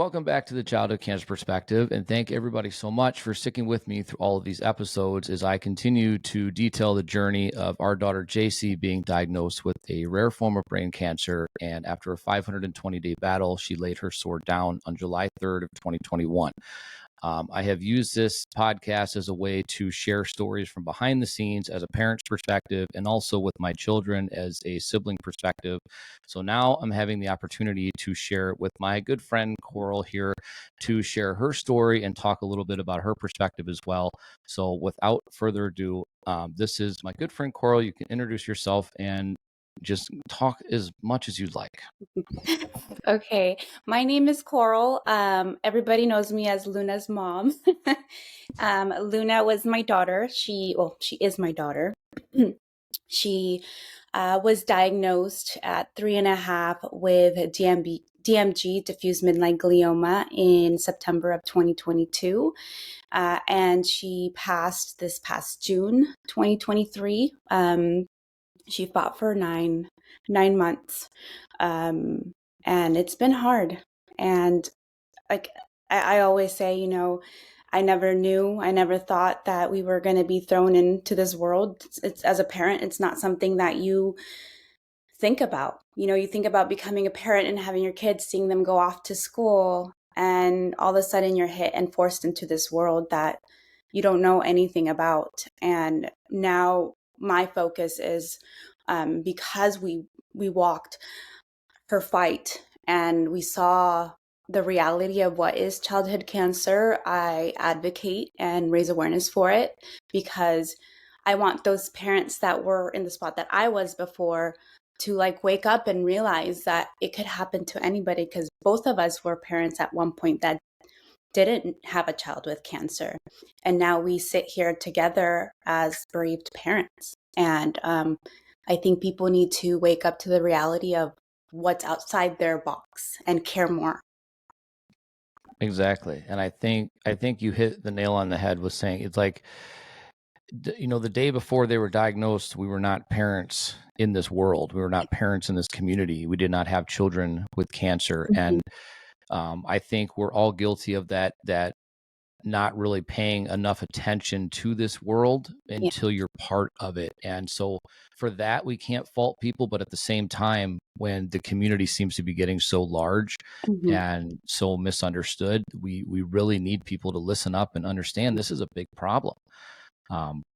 welcome back to the Childhood Cancer Perspective, and thank everybody so much for sticking with me through all of these episodes as I continue to detail the journey of our daughter JC being diagnosed with a rare form of brain cancer. And after a 520-day battle, she laid her sword down on July 3rd of 2021. I have used this podcast as a way to share stories from behind the scenes as a parent's perspective and also with my children as a sibling perspective. So now I'm having the opportunity to share it with my good friend Coral here to share her story and talk a little bit about her perspective as well. So without further ado, this is my good friend Coral. You can introduce yourself and just talk as much as you'd like. Okay, my name is Coral. Everybody knows me as Luna's mom. Luna was my daughter. She is my daughter. She was diagnosed at 3.5 with DMG, diffuse midline glioma, in September of 2022. And she passed this past June 2023. She fought for nine months. And it's been hard. And like I always say, I never thought that we were going to be thrown into this world. It's as a parent, it's not something that you think about. You think about becoming a parent and having your kids, seeing them go off to school, and all of a sudden you're hit and forced into this world that you don't know anything about. And now my focus is because we walked her fight and we saw the reality of what is childhood cancer, I advocate and raise awareness for it because I want those parents that were in the spot that I was before to wake up and realize that it could happen to anybody, because both of us were parents at one point that didn't have a child with cancer. And now we sit here together as bereaved parents. And I think people need to wake up to the reality of what's outside their box and care more. Exactly. And I think you hit the nail on the head with saying it's like, the day before they were diagnosed, we were not parents in this world. We were not parents in this community. We did not have children with cancer. Mm-hmm. And I think we're all guilty of that not really paying enough attention to this world until you're part of it. And so for that, we can't fault people. But at the same time, when the community seems to be getting so large Mm-hmm. and so misunderstood, we really need people to listen up and understand this is a big problem.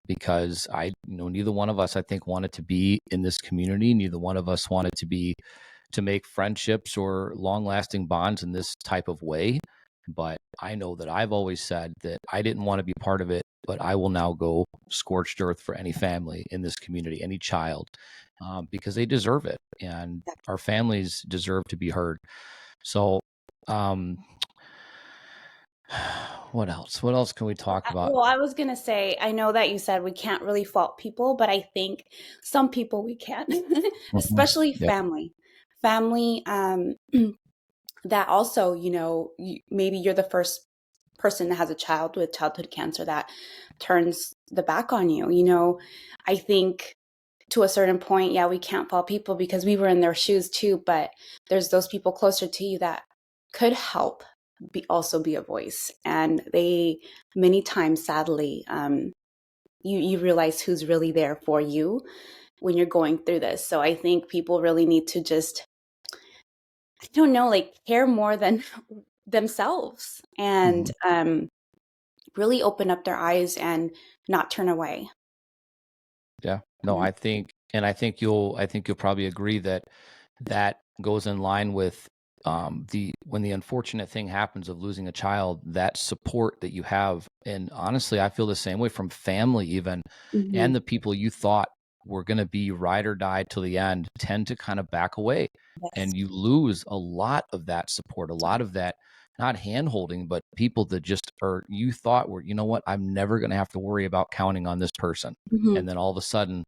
Because neither one of us, I think, wanted to be in this community. Neither one of us wanted to make friendships or long-lasting bonds in this type of way. But I know that I've always said that I didn't want to be part of it, but I will now go scorched earth for any family in this community, any child, because they deserve it. And our families deserve to be heard. So, what else? What else can we talk about? Well, I was going to say, I know that you said we can't really fault people, but I think some people we can, especially Yep. family that also, maybe you're the first person that has a child with childhood cancer that turns the back on you. I think to a certain point, we can't fault people because we were in their shoes too, but there's those people closer to you that could help also be a voice. And they, many times, sadly, you realize who's really there for you when you're going through this. So I think people really need to just, I don't know, care more than themselves and really open up their eyes and not turn away. Yeah. No, I think you'll probably agree that goes in line with when the unfortunate thing happens of losing a child, that support that you have. And honestly, I feel the same way from family even, and the people you thought were going to be ride or die till the end tend to kind of back away. Yes. And you lose a lot of that support, a lot of that, not hand holding, but people that just you thought were, you know what, I'm never going to have to worry about counting on this person. And then all of a sudden,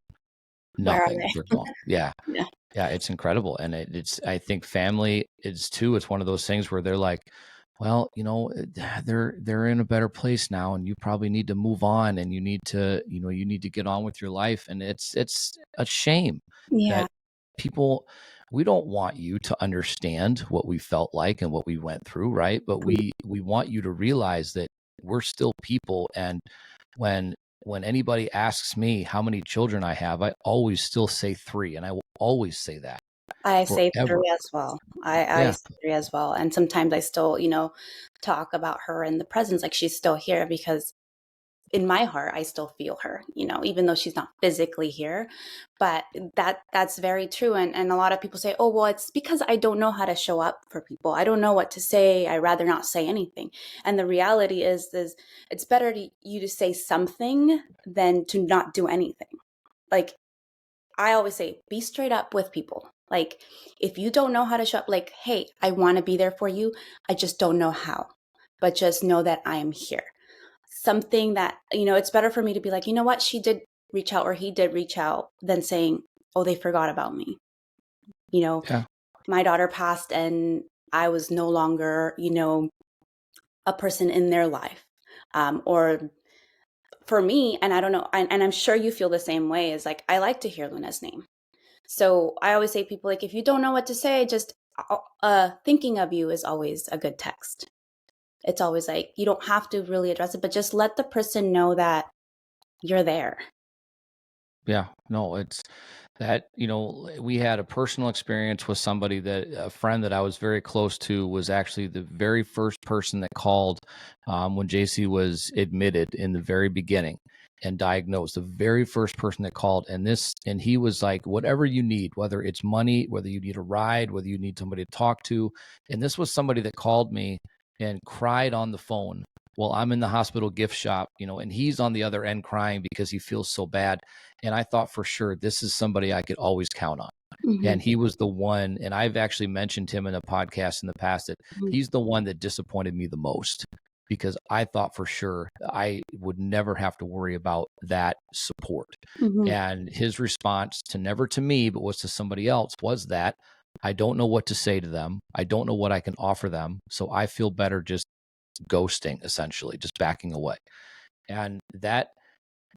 nothing. They're gone. Yeah. Yeah. Yeah, it's incredible. And I think family is too. It's one of those things where they're like, well, they're in a better place now and you probably need to move on and you need to get on with your life. And it's a shame that people, we don't want you to understand what we felt like and what we went through, right? But we want you to realize that we're still people. And when anybody asks me how many children I have, I always still say 3, and I will always say that I say forever. 3 as well. I Yeah, say 3 as well. And sometimes I still, talk about her in the presence, like she's still here, because in my heart, I still feel her, even though she's not physically here. But that's very true. And a lot of people say, oh, well, it's because I don't know how to show up for people. I don't know what to say. I rather not say anything. And the reality is it's better to you to say something than to not do anything. Like, I always say, be straight up with people. Like, if you don't know how to show up, like, hey, I want to be there for you. I just don't know how. But just know that I am here. Something that, it's better for me to be like, you know what, she did reach out or he did reach out, than saying, oh, they forgot about me. yeah, My daughter passed and I was no longer, a person in their life. Or for me, and I don't know, and I'm sure you feel the same way, is like, I like to hear Luna's name. So I always say, people, like, if you don't know what to say, just thinking of you is always a good text. It's always like, you don't have to really address it, but just let the person know that you're there. yeah. No, it's that, we had a personal experience with somebody, that a friend that I was very close to was actually the very first person that called when JC was admitted in the very beginning and diagnosed. The very first person that called, and he was like, whatever you need, whether it's money, whether you need a ride, whether you need somebody to talk to. And this was somebody that called me and cried on the phone. Well, I'm in the hospital gift shop, and he's on the other end crying because he feels so bad. And I thought for sure, this is somebody I could always count on. Mm-hmm. And he was the one, and I've actually mentioned him in a podcast in the past, that he's the one that disappointed me the most, because I thought for sure I would never have to worry about that support. Mm-hmm. And his response, to never to me, but was to somebody else, was that I don't know what to say to them. I don't know what I can offer them. So I feel better just ghosting, essentially, just backing away. And that,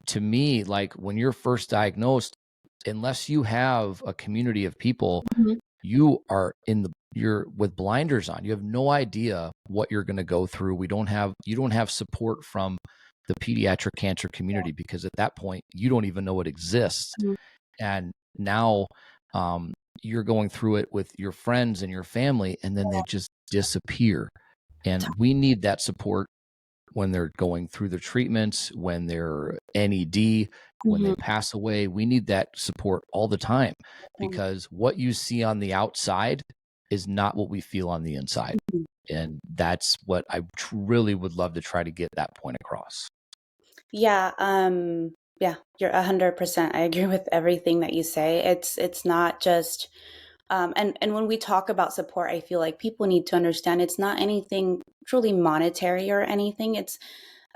to me, like, when you're first diagnosed, unless you have a community of people, Mm-hmm. you're with blinders on. You have no idea what you're going to go through. You don't have support from the pediatric cancer community, because at that point you don't even know it exists. Mm-hmm. And now you're going through it with your friends and your family, and then they just disappear. And we need that support when they're going through the treatments, when they're NED, when Mm-hmm. they pass away. We need that support all the time, because what you see on the outside is not what we feel on the inside. And that's what I really would love to try to get that point across. Yeah, yeah, you're 100%. I agree with everything that you say. It's not just and when we talk about support, I feel like people need to understand it's not anything truly monetary or anything. It's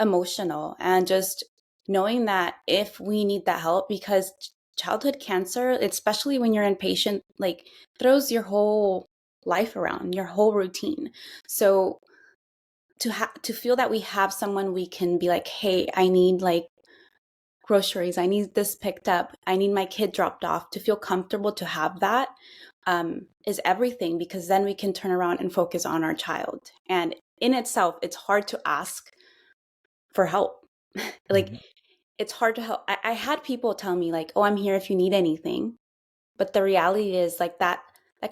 emotional, and just knowing that if we need that help, because childhood cancer, especially when you're inpatient, like, throws your whole life around, your whole routine. So to feel that we have someone we can be like, hey, I need, like, groceries, I need this picked up, I need my kid dropped off, to feel comfortable to have that is everything, because then we can turn around and focus on our child. And in itself, it's hard to ask for help. Like, Mhm. it's hard to help. I had people tell me, like, oh, I'm here if you need anything. But the reality is, like, that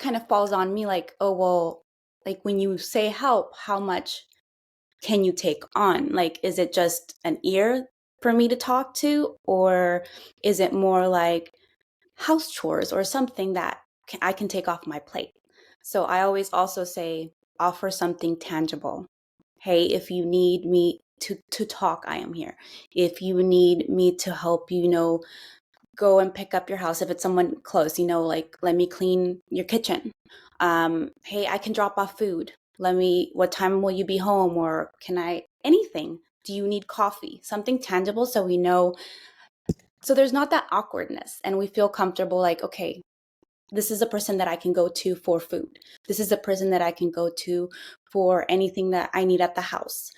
kind of falls on me, like, oh, well, like, when you say help, how much can you take on? Like, is it just an ear for me to talk to? Or is it more like house chores or something that I can take off my plate? So I always also say, offer something tangible. Hey, if you need me to talk, I am here. If you need me to help you, go and pick up your house, if it's someone close, like, let me clean your kitchen. Hey, I can drop off food. What time will you be home? Or anything. Do you need coffee? Something tangible, so we know. So there's not that awkwardness, and we feel comfortable, like, okay, this is a person that I can go to for food. This is a person that I can go to for anything that I need at the house.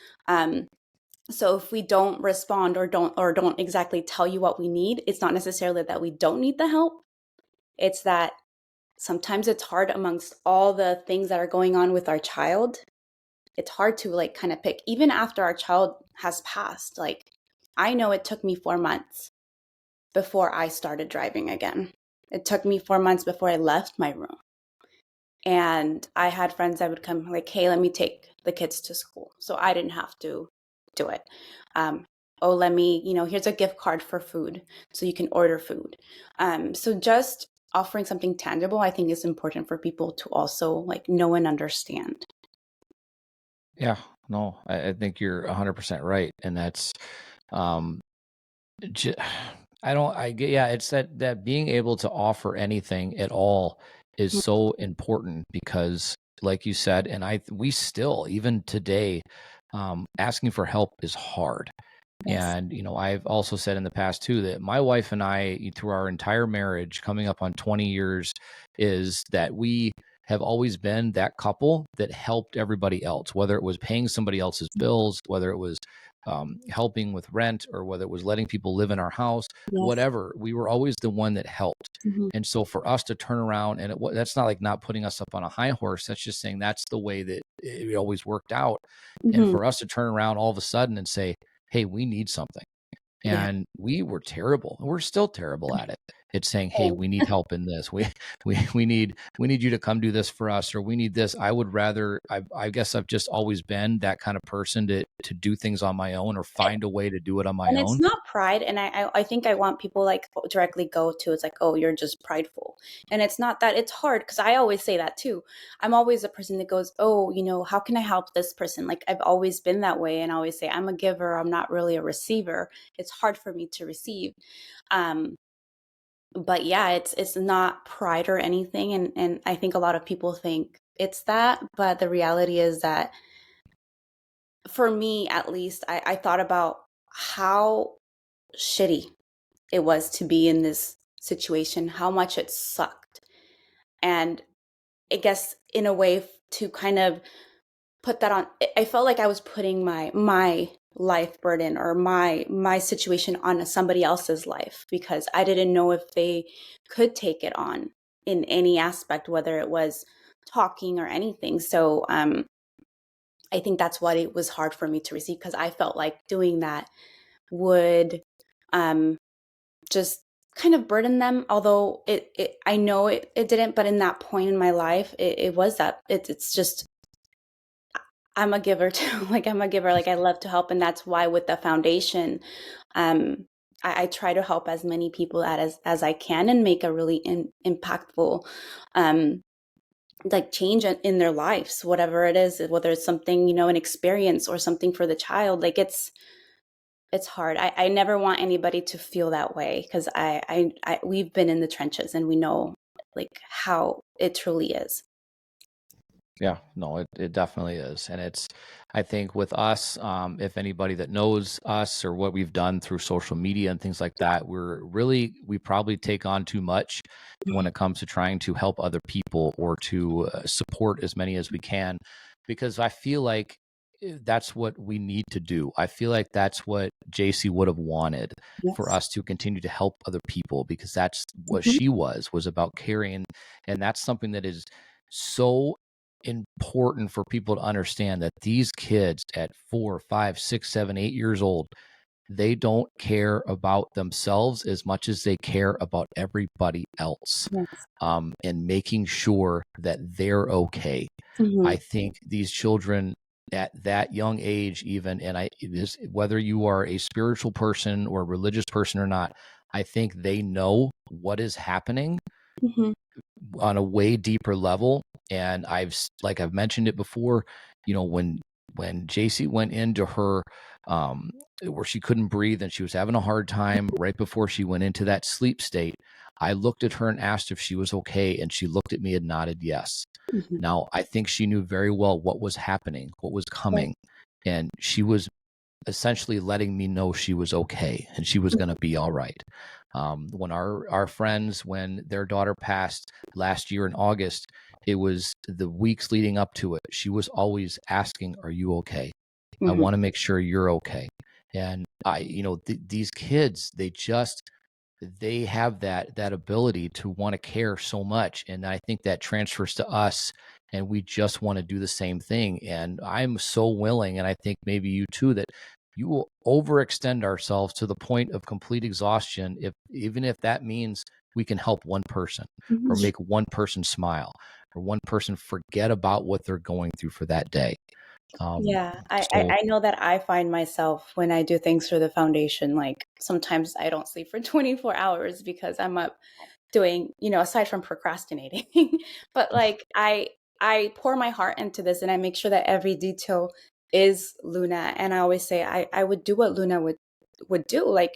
So if we don't respond, or don't exactly tell you what we need, it's not necessarily that we don't need the help. It's that sometimes it's hard amongst all the things that are going on with our child. It's hard to like kind of pick, even after our child has passed. Like, I know it took me 4 months before I started driving again. It took me 4 months before I left my room. And I had friends that would come like, hey, let me take the kids to school. So I didn't have to do it. Oh, let me, here's a gift card for food so you can order food. So just offering something tangible, I think is important for people to also like know and understand. Yeah, no, I think you're 100% right. And that's, um, j- I get, yeah, it's that being able to offer anything at all is so important because, like you said, and we still, even today, asking for help is hard. Yes. And, I've also said in the past too that my wife and I, through our entire marriage, coming up on 20 years, is that we have always been that couple that helped everybody else, whether it was paying somebody else's bills, whether it was helping with rent, or whether it was letting people live in our house, Yes. whatever. We were always the one that helped. Mhm. And so for us to turn around, and that's not like not putting us up on a high horse. That's just saying that's the way that it always worked out. And Mhm. for us to turn around all of a sudden and say, hey, we need something. Yeah. And we were terrible. We're still terrible at it. It's saying, hey, Same. we need help in this. We need you to come do this for us, or we need this. I would rather, I guess I've just always been that kind of person to do things on my own or find a way to do it on my And it's own. not pride. And I think I want people like directly go to, it's like, oh, you're just prideful. And it's not that. It's hard because I always say that too. I'm always a person that goes, oh, how can I help this person? Like, I've always been that way. And I always say, I'm a giver. I'm not really a receiver. It's hard for me to receive. Um, but yeah, it's not pride or anything. And I think a lot of people think it's that. But the reality is that for me, at least, I thought about how shitty it was to be in this situation, how much it sucked. And I guess in a way to kind of put that on, I felt like I was putting my life burden or my situation on somebody else's life because I didn't know if they could take it on in any aspect, whether it was talking or anything. So I think that's what it was hard for me to receive because I felt like doing that would um, just kind of burden them. Although I know it didn't, but in that point in my life, it was that it's just, I'm a giver too. Like, I'm a giver. Like, I love to help. And that's why with the foundation, um, I try to help as many people as I can and make a really impactful, um, like change in their lives, whatever it is, whether it's something, an experience or something for the child. Like, it's hard. I never want anybody to feel that way because we've been in the trenches and we know like how it truly is. Yeah, no, it definitely is. And I think with us, if anybody that knows us or what we've done through social media and things like that, we probably take on too much when it comes to trying to help other people or to support as many as we can, because I feel like that's what we need to do. I feel like that's what JC would have wanted, for Yes. us to continue to help other people, because that's what Mhm. she was about caring. And that's something that is so important for people to understand, that these kids at 4, 5, 6, 7, 8 years old, they don't care about themselves as much as they care about everybody else, Yes. and making sure that they're okay. I Mhm. think these children at that young age, even, and whether you are a spiritual person or a religious person or not, I think they know what is happening Mhm. on a way deeper level. And like I've mentioned it before, when JC went into her, where she couldn't breathe and she was having a hard time right before she went into that sleep state, I looked at her and asked if she was okay, and she looked at me and nodded yes. Mhm. Now, I think she knew very well what was happening, what was coming, and she was essentially letting me know she was okay and she was going to be all right. When our friends, when their daughter passed last year in August, it was the weeks leading up to it. She was always asking, "Are you okay? I Mhm. want to make sure you're okay." And these kids, they just they have that ability to want to care so much, and I think that transfers to us, and we just want to do the same thing. And I'm so willing, and I think maybe you too, that you will overextend ourselves to the point of complete exhaustion, if even if that means we can help one person or Mhm. make one person smile or one person forget about what they're going through for that day. um Yeah, I, I so I know that I find myself when I do things for the foundation, like sometimes I don't sleep for 24 hours because I'm up doing, aside from procrastinating, but like I pour my heart into this and I make sure that every detail is Luna. And I always say I would do what Luna would do. Like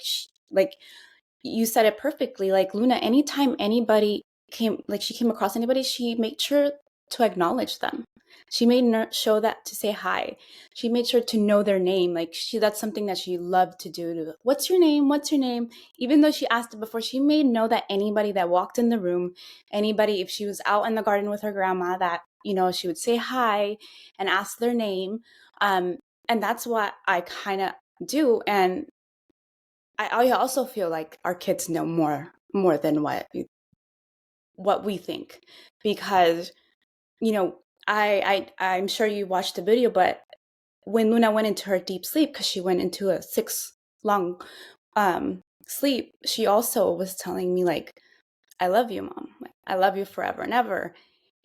you said it perfectly. Like Luna, anytime anybody she came across anybody, she made sure to acknowledge them. She made show that to say hi. She made sure to know their name. That's something that she loved to do. What's your name? What's your name? Even though she asked it before, she made know that anybody that walked in the room, anybody, if she was out in the garden with her grandma, that, she would say hi and ask their name. Um, and that's what I kind of do. And I also feel like our kids know more than what we think, because you know I'm sure you watched the video, but when Luna went into her deep sleep, because she went into a 6 long sleep, she also was telling me like, I love you, mom, like, I love you forever and ever.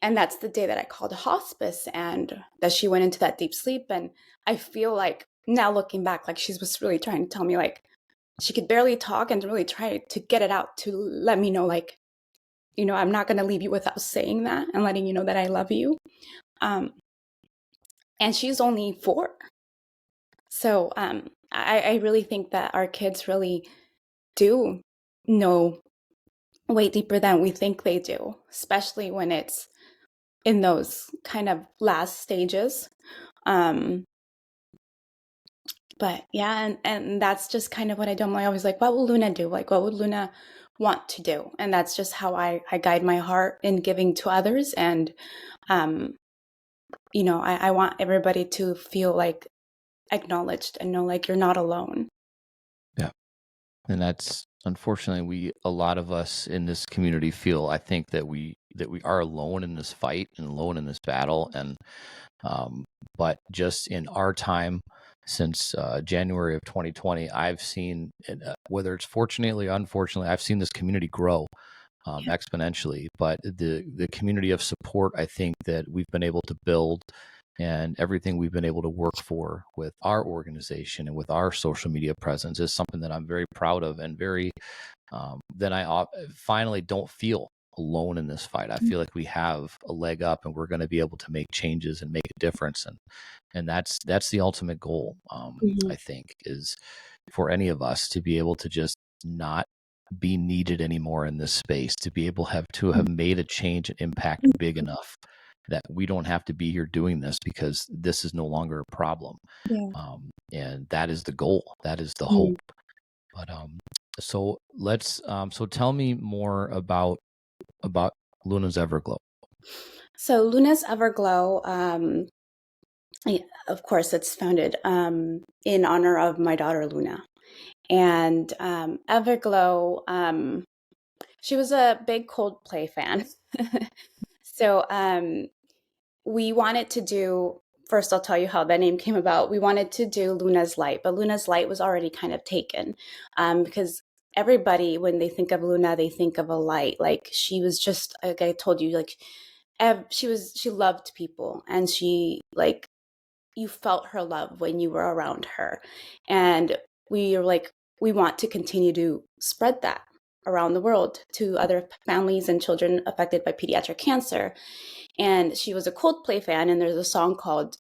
And that's the day that I called hospice and that she went into that deep sleep. And I feel like now looking back, like she was really trying to tell me, like, she could barely talk and really try to get it out to let me know, like, I'm not going to leave you without saying that and letting you know that I love you. Um, and she's only 4. So I really think that our kids really do know way deeper than we think they do, especially when it's in those kind of last stages. Um, but yeah, and that's just kind of what I do. I'm always like, what will Luna do? Like, what would Luna want to do? And that's just how I guide my heart in giving to others. And, um, I want everybody to feel like acknowledged and know like you're not alone. yeah, and that's unfortunately, we a lot of us in this community feel, I think, that we are alone in this fight and alone in this battle. And um but just in our time since January of 2020, I've seen, whether it's fortunately or unfortunately, I've seen this community grow exponentially. But the community of support, I think, that we've been able to build, and everything we've been able to work for with our organization and with our social media presence, is something that I'm very proud of, and very then I finally don't feel alone in this fight. I feel like we have a leg up, and we're going to be able to make changes and make a difference. And that's the ultimate goal. Mhm. I think, is for any of us to be able to just not be needed anymore in this space, to be able to have made a change and impact big enough that we don't have to be here doing this, because this is no longer a problem. Yeah. And that is the goal. That is the Mm. hope. But so so tell me more about Luna's Everglow. So Luna's Everglow, of course, it's founded in honor of my daughter Luna. And Everglow, she was a big Coldplay fan. So we wanted to do, first, I'll tell you how the name came about. We wanted to do Luna's Light, but Luna's Light was already kind of taken, because everybody, when they think of Luna, they think of a light. Like she was just, like I told you, like she loved people, and she, like, you felt her love when you were around her. And we are like, we want to continue to spread that around the world to other families and children affected by pediatric cancer. And she was a Coldplay fan, and there's a song called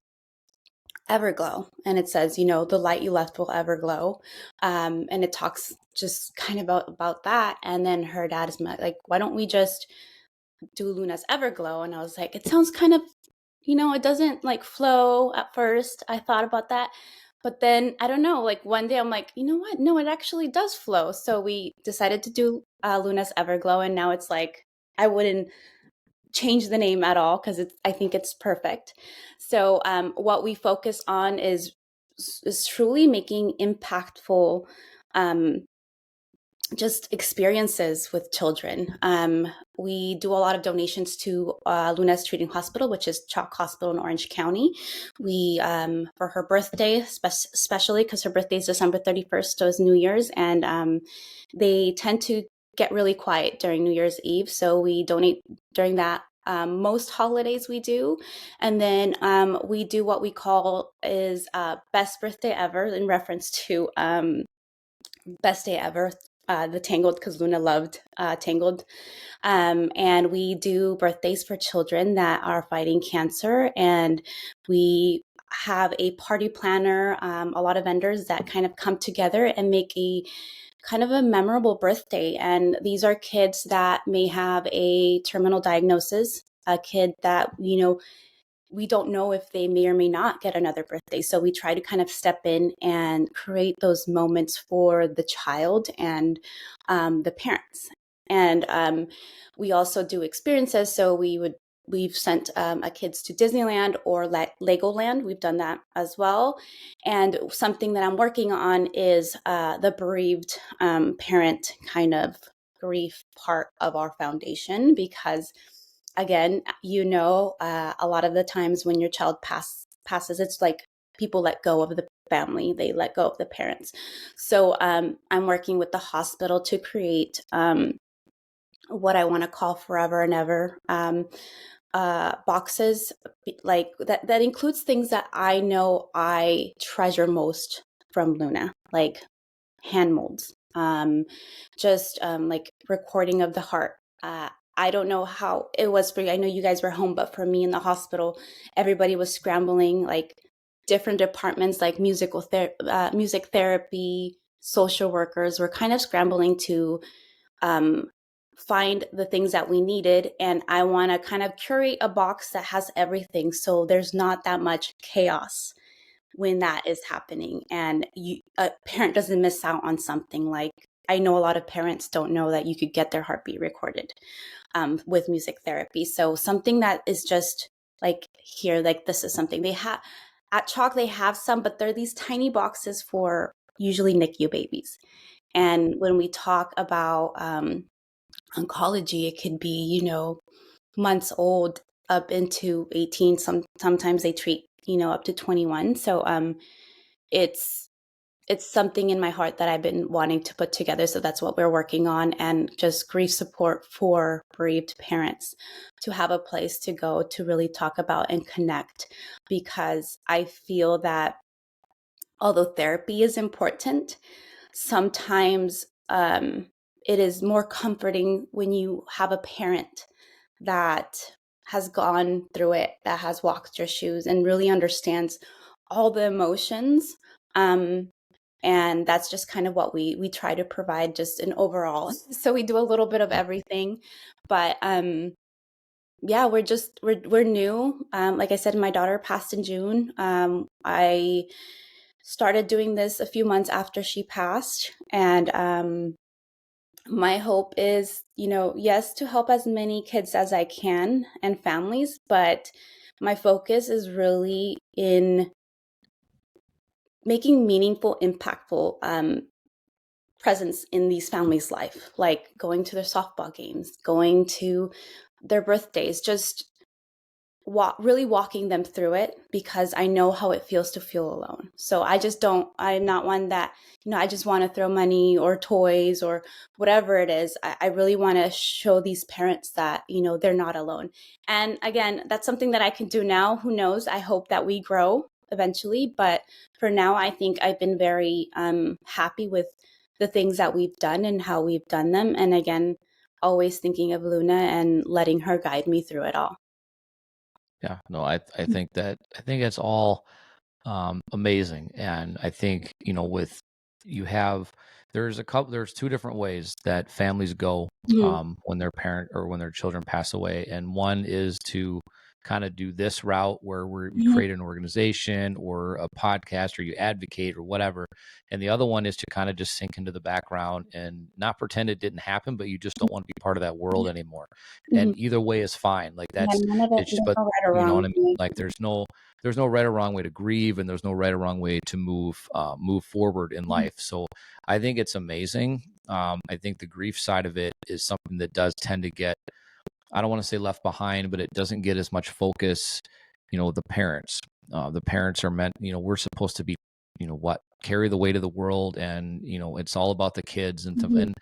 Everglow, and it says, the light you left will ever glow. And it talks just kind of about that. And then her dad is like, why don't we just do Luna's Everglow? And I was like, it sounds kind of, it doesn't like flow at first. I thought about that. But then I don't know, like one day I'm like, you know what? No, it actually does flow. So we decided to do Luna's Everglow. And now it's like, I wouldn't change the name at all, because I think it's perfect. So what we focus on is truly making impactful um, just experiences with children. We do a lot of donations to Luna's Treating Hospital, which is Chalk Hospital in Orange County. We, for her birthday, especially because her birthday is December 31st, so it's New Year's, and they tend to get really quiet during New Year's Eve. So we donate during that. Most holidays we do. And then we do what we call is Best Birthday Ever, in reference to Best Day Ever, the Tangled, because Luna loved Tangled. And we do birthdays for children that are fighting cancer. And we have a party planner, a lot of vendors that kind of come together and make a kind of a memorable birthday. And these are kids that may have a terminal diagnosis, a kid that, we don't know if they may or may not get another birthday. So we try to kind of step in and create those moments for the child and the parents. And we also do experiences. So we've sent our kids to Disneyland or Legoland. We've done that as well. And something that I'm working on is the bereaved parent kind of grief part of our foundation, because again, a lot of the times when your child passes, it's like people let go of the family, they let go of the parents. So I'm working with the hospital to create what I want to call forever and ever boxes, like that includes things that I know I treasure most from Luna, like hand molds, like recording of the heart. I don't know how it was for you. I know you guys were home, but for me in the hospital, everybody was scrambling, like different departments, like music therapy, social workers were kind of scrambling to find the things that we needed. And I want to kind of curate a box that has everything, so there's not that much chaos when that is happening, and a parent doesn't miss out on something. Like, I know a lot of parents don't know that you could get their heartbeat recorded with music therapy. So something that is just like here, like this is something they have at Chalk. They have some, but they're these tiny boxes for usually NICU babies. And when we talk about oncology, it could be, months old up into 18. Sometimes they treat, up to 21. So it's something in my heart that I've been wanting to put together. So that's what we're working on, and just grief support for bereaved parents to have a place to go to really talk about and connect. Because I feel that although therapy is important, sometimes it is more comforting when you have a parent that has gone through it, that has walked your shoes and really understands all the emotions. And that's just kind of what we try to provide, just an overall. So we do a little bit of everything, but yeah, we're new. Like I said, my daughter passed in June. I started doing this a few months after she passed, and my hope is, yes, to help as many kids as I can and families, but my focus is really in making meaningful, impactful presence in these families' life, like going to their softball games, going to their birthdays, just really walking them through it, because I know how it feels to feel alone. So I'm not one that, I just want to throw money or toys or whatever it is. I really want to show these parents that, they're not alone. And again, that's something that I can do now. Who knows? I hope that we grow eventually. But for now, I think I've been very happy with the things that we've done and how we've done them. And again, always thinking of Luna and letting her guide me through it all. Yeah, no, I think it's all amazing, and I think with there's two different ways that families go Mhm. when their parent or when their children pass away, and one is to kind of do this route where we Mhm. create an organization or a podcast, or you advocate or whatever. And the other one is to kind of just sink into the background and not pretend it didn't happen, but you just don't want to be part of that world Yeah. anymore. Mhm. And either way is fine. Like Yeah, that's, none of it, it's just, there's but no right or you know wrong what I mean? way. Like there's no right or wrong way to grieve, and there's no right or wrong way to move forward in Mhm. life. So I think it's amazing. I think the grief side of it is something that does tend to get, I don't want to say left behind, but it doesn't get as much focus. The parents are meant, we're supposed to be, carry the weight of the world, and it's all about the kids and stuff, Mhm.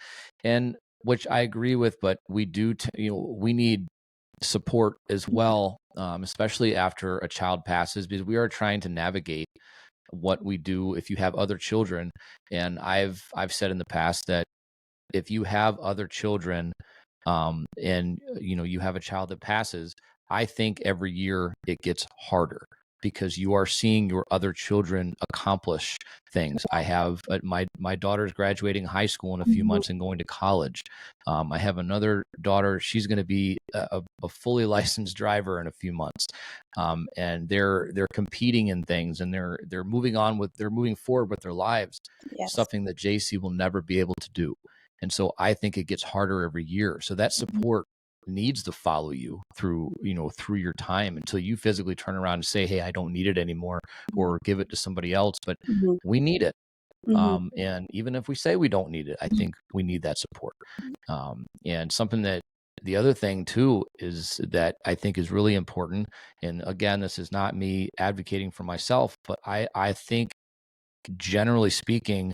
and which I agree with, but we do, we need support as well, especially after a child passes, because we are trying to navigate what we do if you have other children. And I've said in the past that if you have other children, and you have a child that passes, I think every year it gets harder, because you are seeing your other children accomplish things. I have my daughter's graduating high school in a few Mhm. months and going to college. I have another daughter; she's going to be a fully licensed driver in a few months, and they're competing in things, and they're moving forward with their lives, Yes. something that JC will never be able to do. And so I think it gets harder every year. So that Mhm. support needs to follow you through your time until you physically turn around and say, "Hey, I don't need it anymore," or give it to somebody else. But Mhm. we need it. Mhm. And even if we say we don't need it, I Mhm. think we need that support. And something that the other thing too is that I think is really important. And again, this is not me advocating for myself, but I think, generally speaking,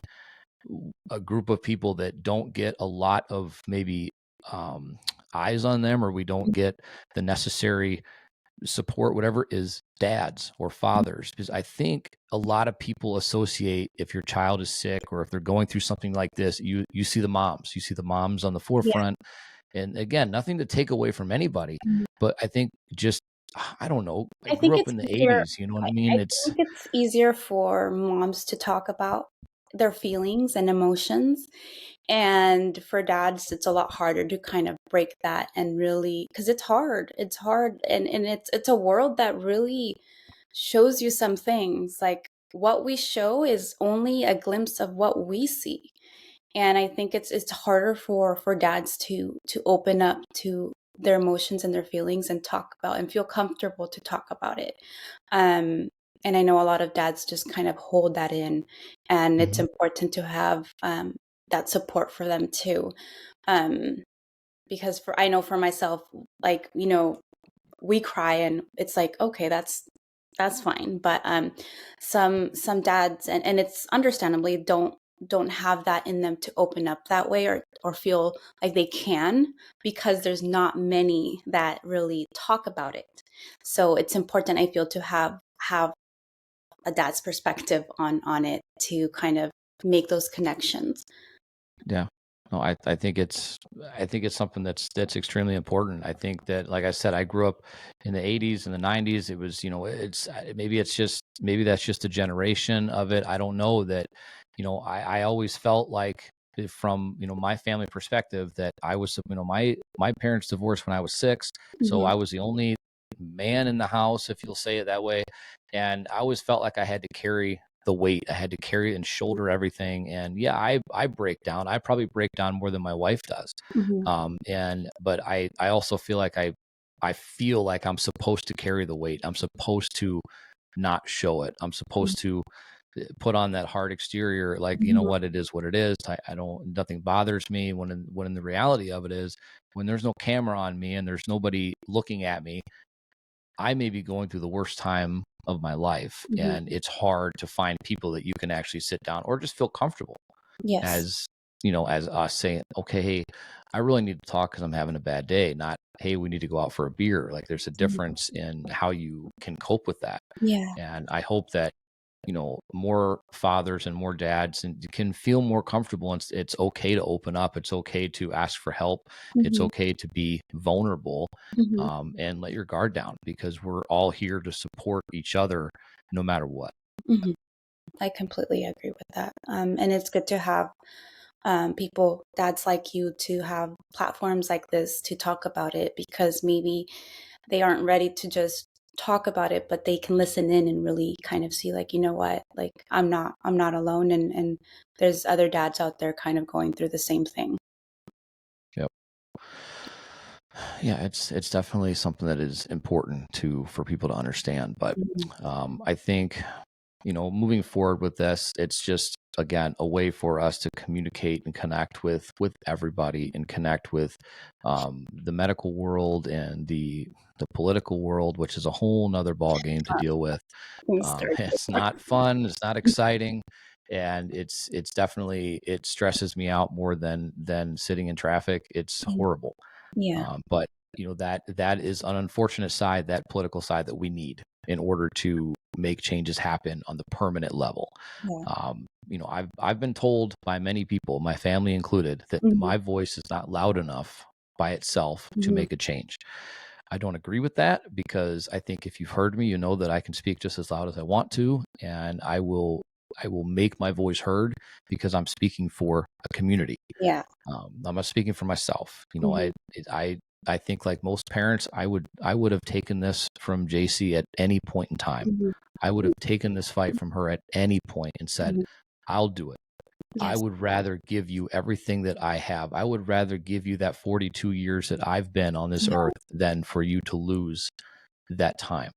a group of people that don't get a lot of maybe um, eyes on them, or we don't get the necessary support, whatever, is dads or fathers. Because I think a lot of people associate, if your child is sick or if they're going through something like this, you see the moms on the Yeah. forefront. And again, nothing to take away from anybody, Mhm. but I think just, I don't know, I I think grew up it's in the easier. 80s, you know what I, I mean? I It's, think it's easier for moms to talk about their feelings and emotions. And for dads, it's a lot harder to kind of break that and really, because it's hard. It's hard. And it's a world that really shows you some things. Like what we show is only a glimpse of what we see. And I think it's harder for dads to open up to their emotions and their feelings and talk about and feel comfortable to talk about it. um and I know a lot of dads just kind of hold that in, and it's Mhm. important to have that support for them too. um because for I know for myself, like, we cry and it's like, okay, that's fine. But some dads, and it's understandably, don't have that in them to open up that way, or feel like they can, because there's not many that really talk about it. So it's important, I feel, to have a dad's perspective on it, to kind of make those connections. Yeah. No, I think it's something that's extremely important. I think that, like I said, I grew up in the 80s and the 90s. It was, maybe that's just a generation of it. I don't know that, I always felt like, from, my family perspective, that I was, my parents divorced when I was 6. So Hmm. I was the only man in the house, if you'll say it that way. And I always felt like I had to carry the weight. I had to carry and shoulder everything. And yeah, I break down. I probably break down more than my wife does. Hmm. But I also feel like I feel like I'm supposed to carry the weight. I'm supposed to not show it. I'm supposed to put on that hard exterior, like, Hmm. what it is, what it is. I don't, nothing bothers me, when in the reality of it is, when there's no camera on me and there's nobody looking at me, I may be going through the worst time of my life, Hmm. and it's hard to find people that you can actually sit down or just feel comfortable, Yes. as as us saying, okay, hey, I really need to talk because I'm having a bad day, not, hey, we need to go out for a beer. Like, there's a difference in how you can cope with that. Yeah. And I hope that, more fathers and more dads and can feel more comfortable. And it's okay to open up. It's okay to ask for help. It's Hmm. okay to be vulnerable, Hmm. and let your guard down, because we're all here to support each other no matter what. Hmm. I completely agree with that. And it's good to have people, dads like you, to have platforms like this to talk about it, because maybe they aren't ready to just talk about it, but they can listen in and really kind of see, like, you know what, like I'm not alone, and there's other dads out there kind of going through the same thing. Yep. Yeah, it's definitely something that is important for people to understand. But I think, moving forward with this, it's just, again, a way for us to communicate and connect with everybody, and connect with the medical world and the political world, which is a whole nother ball game to deal with. It's not fun, it's not exciting, and it's definitely, it stresses me out more than sitting in traffic. It's horrible. Yeah. But that is an unfortunate side, that political side, that we need in order to make changes happen on the permanent level. Yeah. I've been told by many people, my family included, that Mhm. my voice is not loud enough by itself to Mhm. make a change. I don't agree with that, because I think if you've heard me, you know that I can speak just as loud as I want to, and I will make my voice heard, because I'm speaking for a community. Yeah. I'm not speaking for myself. Mhm. I think, like most parents, I would have taken this from JC at any point in time. Mhm. I would have taken this fight from her at any point and said, Mhm. I'll do it. I Yes. would rather give you everything that I have. I would rather give you that 42 years that I've been on this Yeah. earth than for you to lose that time.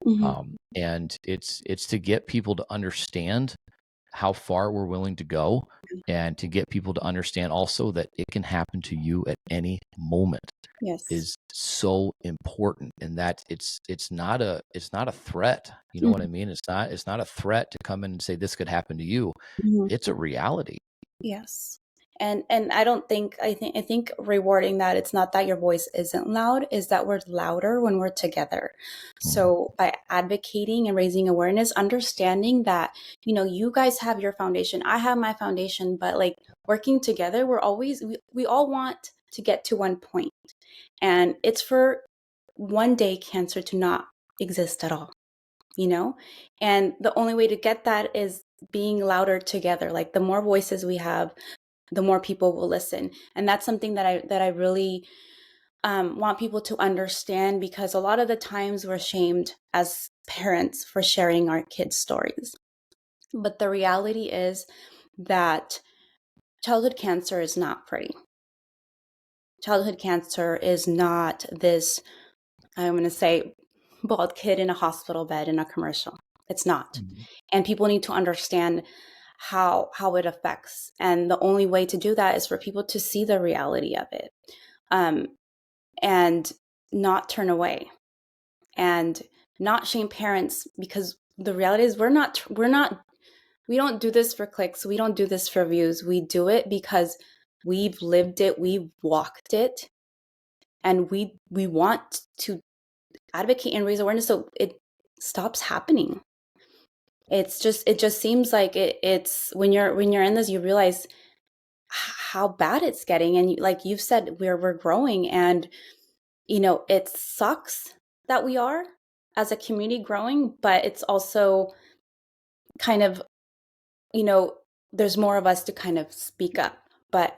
Mhm. And it's to get people to understand how far we're willing to go, and to get people to understand also that it can happen to you at any moment, Yes. is so important. And that it's not a threat. You know what I Mhm. mean? It's not a threat to come in and say this could happen to you. Mhm. It's a reality. Yes. And I think rewarding that it's not that your voice isn't loud, is that we're louder when we're together. Mhm. So by advocating and raising awareness, understanding that, you guys have your foundation, I have my foundation, but like working together, we all want to get to one point. And it's for one day cancer to not exist at all, you know? And the only way to get that is being louder together. Like the more voices we have, the more people will listen. And that's something that I really want people to understand, because a lot of the times we're shamed as parents for sharing our kids' stories. But the reality is that childhood cancer is not pretty. Childhood cancer is not this, I'm going to say, bald kid in a hospital bed in a commercial. It's not. Mhm. And people need to understand how it affects. And the only way to do that is for people to see the reality of it, um, and not turn away, and not shame parents, because the reality is we don't do this for clicks. We don't do this for views. We do it because we've lived it, we've walked it, and we want to advocate and raise awareness so it stops happening. It just seems like it's when you're in this, you realize how bad it's getting, and like you've said, we're growing, and it sucks that we are as a community growing, but it's also kind of, you know there's more of us to kind of speak up. But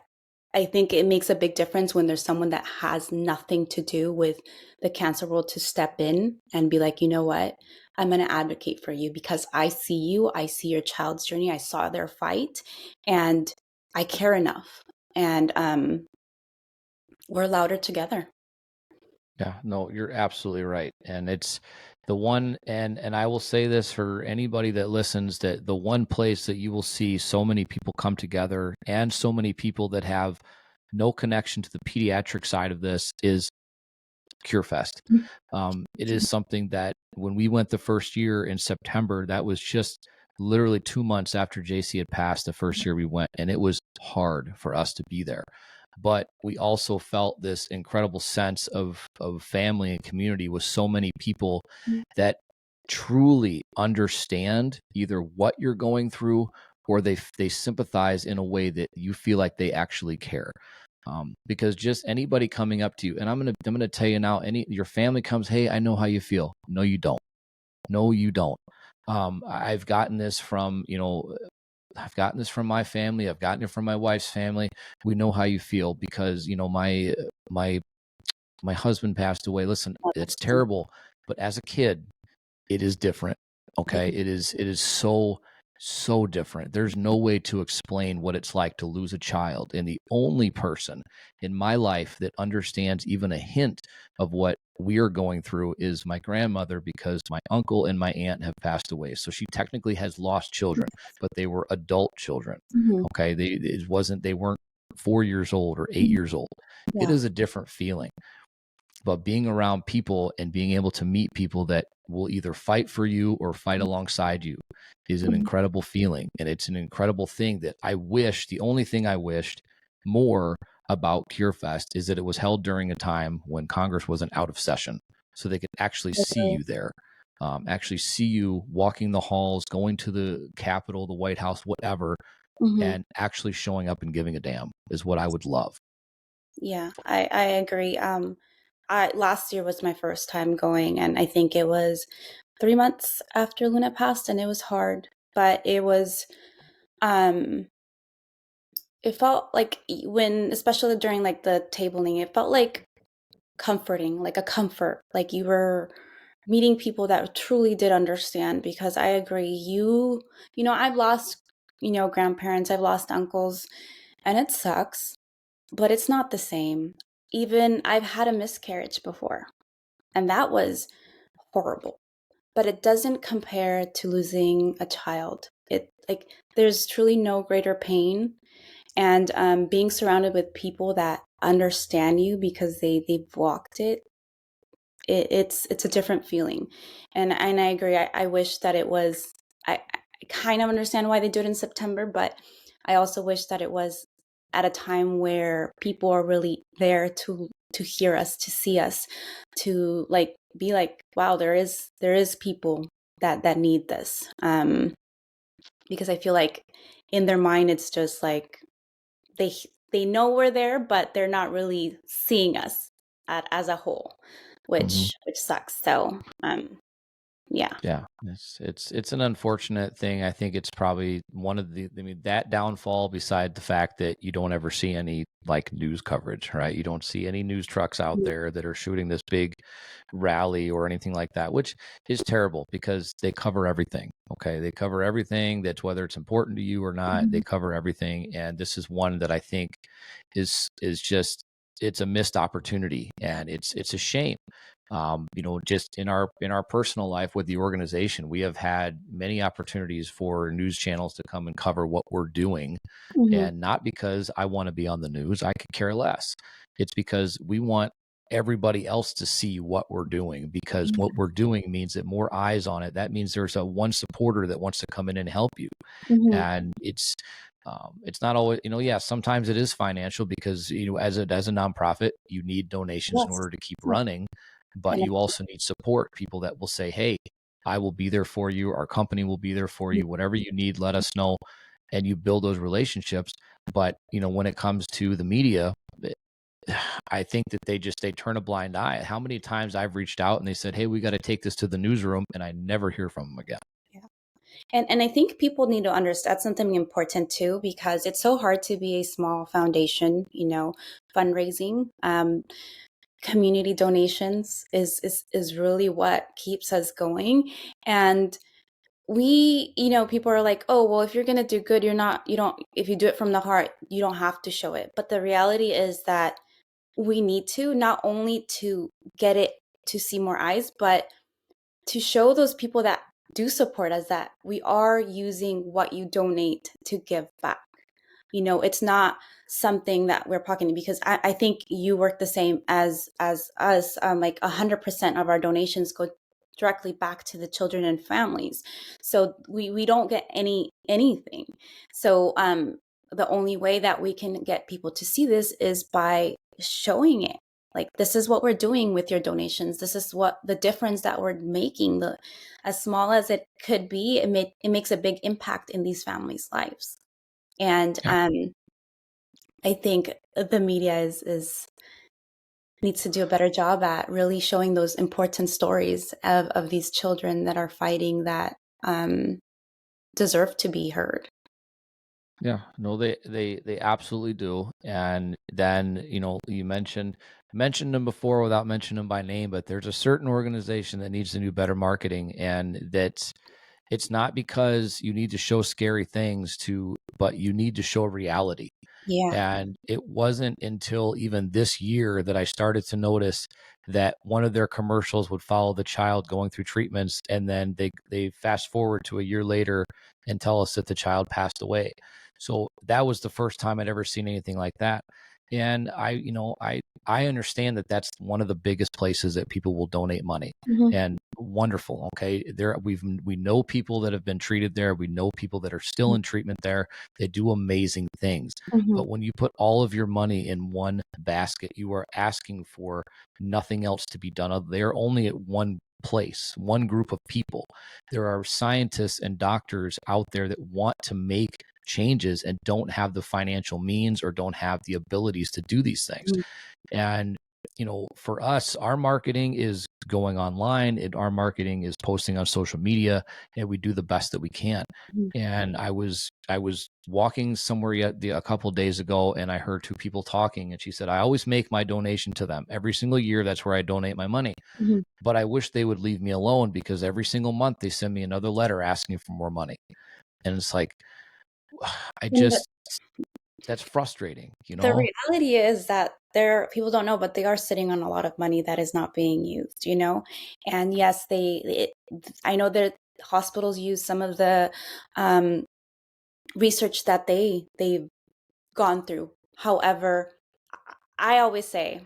I think it makes a big difference when there's someone that has nothing to do with the cancer world to step in and be like, you know what, I'm going to advocate for you because I see you, I see your child's journey, I saw their fight, and I care enough. And we're louder together. Yeah, no, you're absolutely right. And it's the one, and I will say this for anybody that listens, that the one place that you will see so many people come together, and so many people that have no connection to the pediatric side of this, is CureFest. It is something that when we went the first year in September, that was just literally 2 months after JC had passed the first year we went, and it was hard for us to be there. But we also felt this incredible sense of family and community with so many people that truly understand either what you're going through, or they sympathize in a way that you feel like they actually care. Because just anybody coming up to you, and I'm gonna tell you now, your family comes, hey, I know how you feel. No, you don't. No, you don't. I've gotten this from I've gotten this from my family. I've gotten it from my wife's family. We know how you feel, because my My husband passed away. Listen, it's terrible, but as a kid, it is different. Okay. It is so different. There's no way to explain what it's like to lose a child. And the only person in my life that understands even a hint of what we are going through is my grandmother, because my uncle and my aunt have passed away. So she technically has lost children, but they were adult children. Mhm. Okay. They weren't 4 years old or 8 years old. It Yeah. is a different feeling. But being around people and being able to meet people that will either fight for you or fight alongside you is an Mhm. incredible feeling. And it's an incredible thing that the only thing I wished more about CureFest is that it was held during a time when Congress wasn't out of session, so they could actually see Totally. you there, actually see you walking the halls, going to the Capitol, the White House, whatever, Mhm. and actually showing up and giving a damn is what I would love. Yeah, I agree. I last year was my first time going, and I think it was 3 months after Luna passed, and it was hard, but um, it felt like when, especially during like the tabling, it felt like comforting, like a comfort, like you were meeting people that truly did understand. Because I agree, I've lost, grandparents, I've lost uncles, and it sucks, but it's not the same. Even I've had a miscarriage before, and that was horrible, but it doesn't compare to losing a child. It like there's truly no greater pain, and being surrounded with people that understand you because they've walked it's a different feeling. And I agree. I wish that it was. I kind of understand why they do it in September, but I also wish that it was at a time where people are really there to hear us, to see us, to like be like, wow, there is people that need this. Because I feel like in their mind it's just like they they know we're there, but they're not really seeing us as a whole, Mhm. which sucks. So yeah. Yeah, it's an unfortunate thing. I think it's probably one of the, I mean, that downfall, beside the fact that you don't ever see any like news coverage, right? You don't see any news trucks out there that are shooting this big rally or anything like that, which is terrible because they cover everything. Okay, they cover everything, that's whether it's important to you or not, they Mhm. cover everything. And this is one that I think is just, it's a missed opportunity, and it's a shame. Just in our personal life with the organization, we have had many opportunities for news channels to come and cover what we're doing, Mhm. and not because I want to be on the news. I could care less. It's because we want everybody else to see what we're doing, because what we're doing means that more eyes on it. That means there's a one supporter that wants to come in and help you. Mhm. And it's not always, yeah, sometimes it is financial, because as a nonprofit, you need donations in Yes. order to keep Yes. running. But And you also need support, people that will say, hey, I will be there for you, our company will be there for you, whatever you need, let us know. And you build those relationships. But when it comes to the media, I think that they turn a blind eye. How many times I've reached out and they said, hey, we got to take this to the newsroom, and I never hear from them again. yeah. And I think people need to understand something important too, because it's so hard to be a small foundation, fundraising. Community donations is really what keeps us going. And people are like, oh, well, if you're going to do good, you don't, if you do it from the heart, you don't have to show it. But the reality is that we need to, not only to get it to see more eyes, but to show those people that do support us that we are using what you donate to give back. It's not something that we're pocketing, because I think you work the same as us. Like 100% of our donations go directly back to the children and families. So we don't get anything. So the only way that we can get people to see this is by showing it. Like, this is what we're doing with your donations. This is what the difference that we're making. The As small as it could be, it makes a big impact in these families' lives. And Yeah. I think the media is needs to do a better job at really showing those important stories of these children that are fighting, that deserve to be heard. Yeah, no, they absolutely do. And then, you mentioned them before without mentioning them by name, but there's a certain organization that needs to do better marketing, and that's it's not because you need to show scary things but you need to show reality. Yeah. And it wasn't until even this year that I started to notice that one of their commercials would follow the child going through treatments, and then they fast forward to a year later and tell us that the child passed away. So that was the first time I'd ever seen anything like that. And I understand that that's one of the biggest places that people will donate money. Hmm. And wonderful. Okay. We know people that have been treated there. We know people that are still in treatment there. They do amazing things. Hmm. But when you put all of your money in one basket, you are asking for nothing else to be done. They're only at one place, one group of people. There are scientists and doctors out there that want to make changes and don't have the financial means or don't have the abilities to do these things. And for us, our marketing is going online, and our marketing is posting on social media, and we do the best that we can. And I was walking somewhere a couple of days ago, and I heard two people talking, and she said, I always make my donation to them every single year. That's where I donate my money. Hmm. But I wish they would leave me alone, because every single month they send me another letter asking for more money. And it's like, I And just, that's frustrating, the reality is that people don't know, but they are sitting on a lot of money that is not being used, you know? And yes, I know that hospitals use some of the um, research that they've gone through. However, I always say,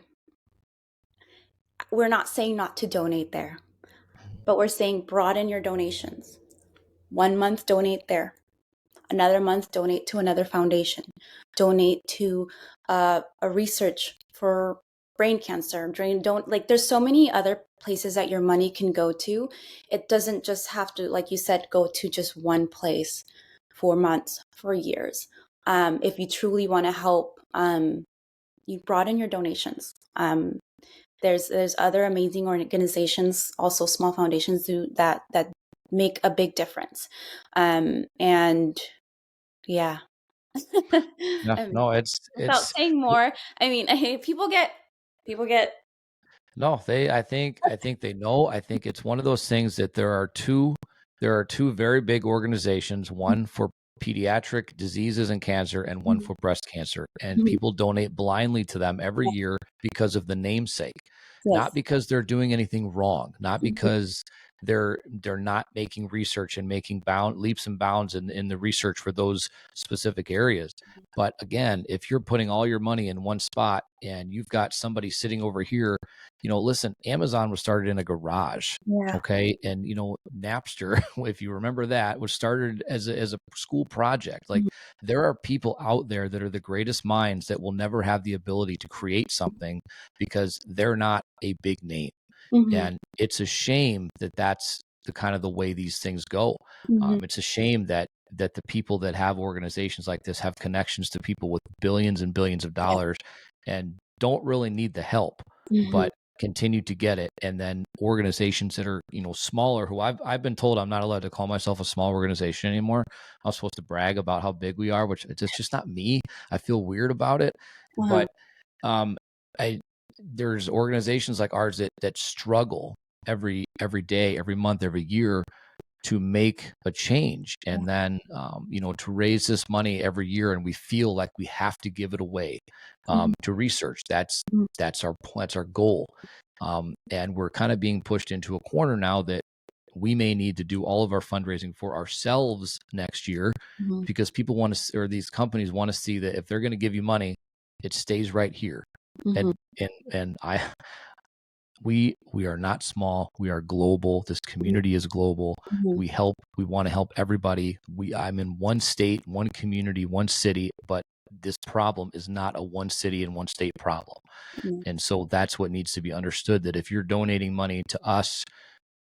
we're not saying not to donate there, but we're saying broaden your donations. 1 month, donate there. Another month, donate to another foundation. Donate to a research for brain cancer. Don't like. There's so many other places that your money can go to. It doesn't just have to, like you said, go to just one place for months, for years. If you truly want to help, you broaden your donations. There's other amazing organizations, also small foundations, that make a big difference. And yeah. Yeah, no, Without it's saying more, I mean, people get. no, I think they know. I think it's one of those things that there are two very big organizations, one for pediatric diseases and cancer and one Mhm, for breast cancer. And mhm. people donate blindly to them every Yeah, year because of the namesake, not yes. because they're doing anything wrong, not Mhm, because they're not making research and making leaps and bounds in the research for those specific areas. But again, if you're putting all your money in one spot and you've got somebody sitting over here, listen, Amazon was started in a garage. yeah. Okay. And, Napster, if you remember that, was started as a school project. Like, Mhm, there are people out there that are the greatest minds that will never have the ability to create something because they're not a big name. mhm, And it's a shame that that's the kind of the way these things go. mhm. It's a shame that the people that have organizations like this have connections to people with billions and billions of Yeah. dollars and don't really need the help, Mhm, but continue to get it. And then organizations that are smaller, who I've been told I'm not allowed to call myself a small organization anymore. I'm supposed to brag about how big we are, which it's just not me. I feel weird about it, uh-huh, but um, I there's organizations like ours that struggle every day, every month, every year to make a change, yeah. and then to raise this money every year, and we feel like we have to give it away Mhm, to research. That's mhm, that's our that's our goal, and we're kind of being pushed into a corner now that we may need to do all of our fundraising for ourselves next year, mhm, because people want to, or these companies want to see that if they're going to give you money, it stays right here. mhm, And we are not small. We are global. This mhm, community is global. mhm, We want to help everybody. I'm in one state, one community, one city, but this problem is not a one city and one state problem. mhm. And so that's what needs to be understood, that if you're donating money to us,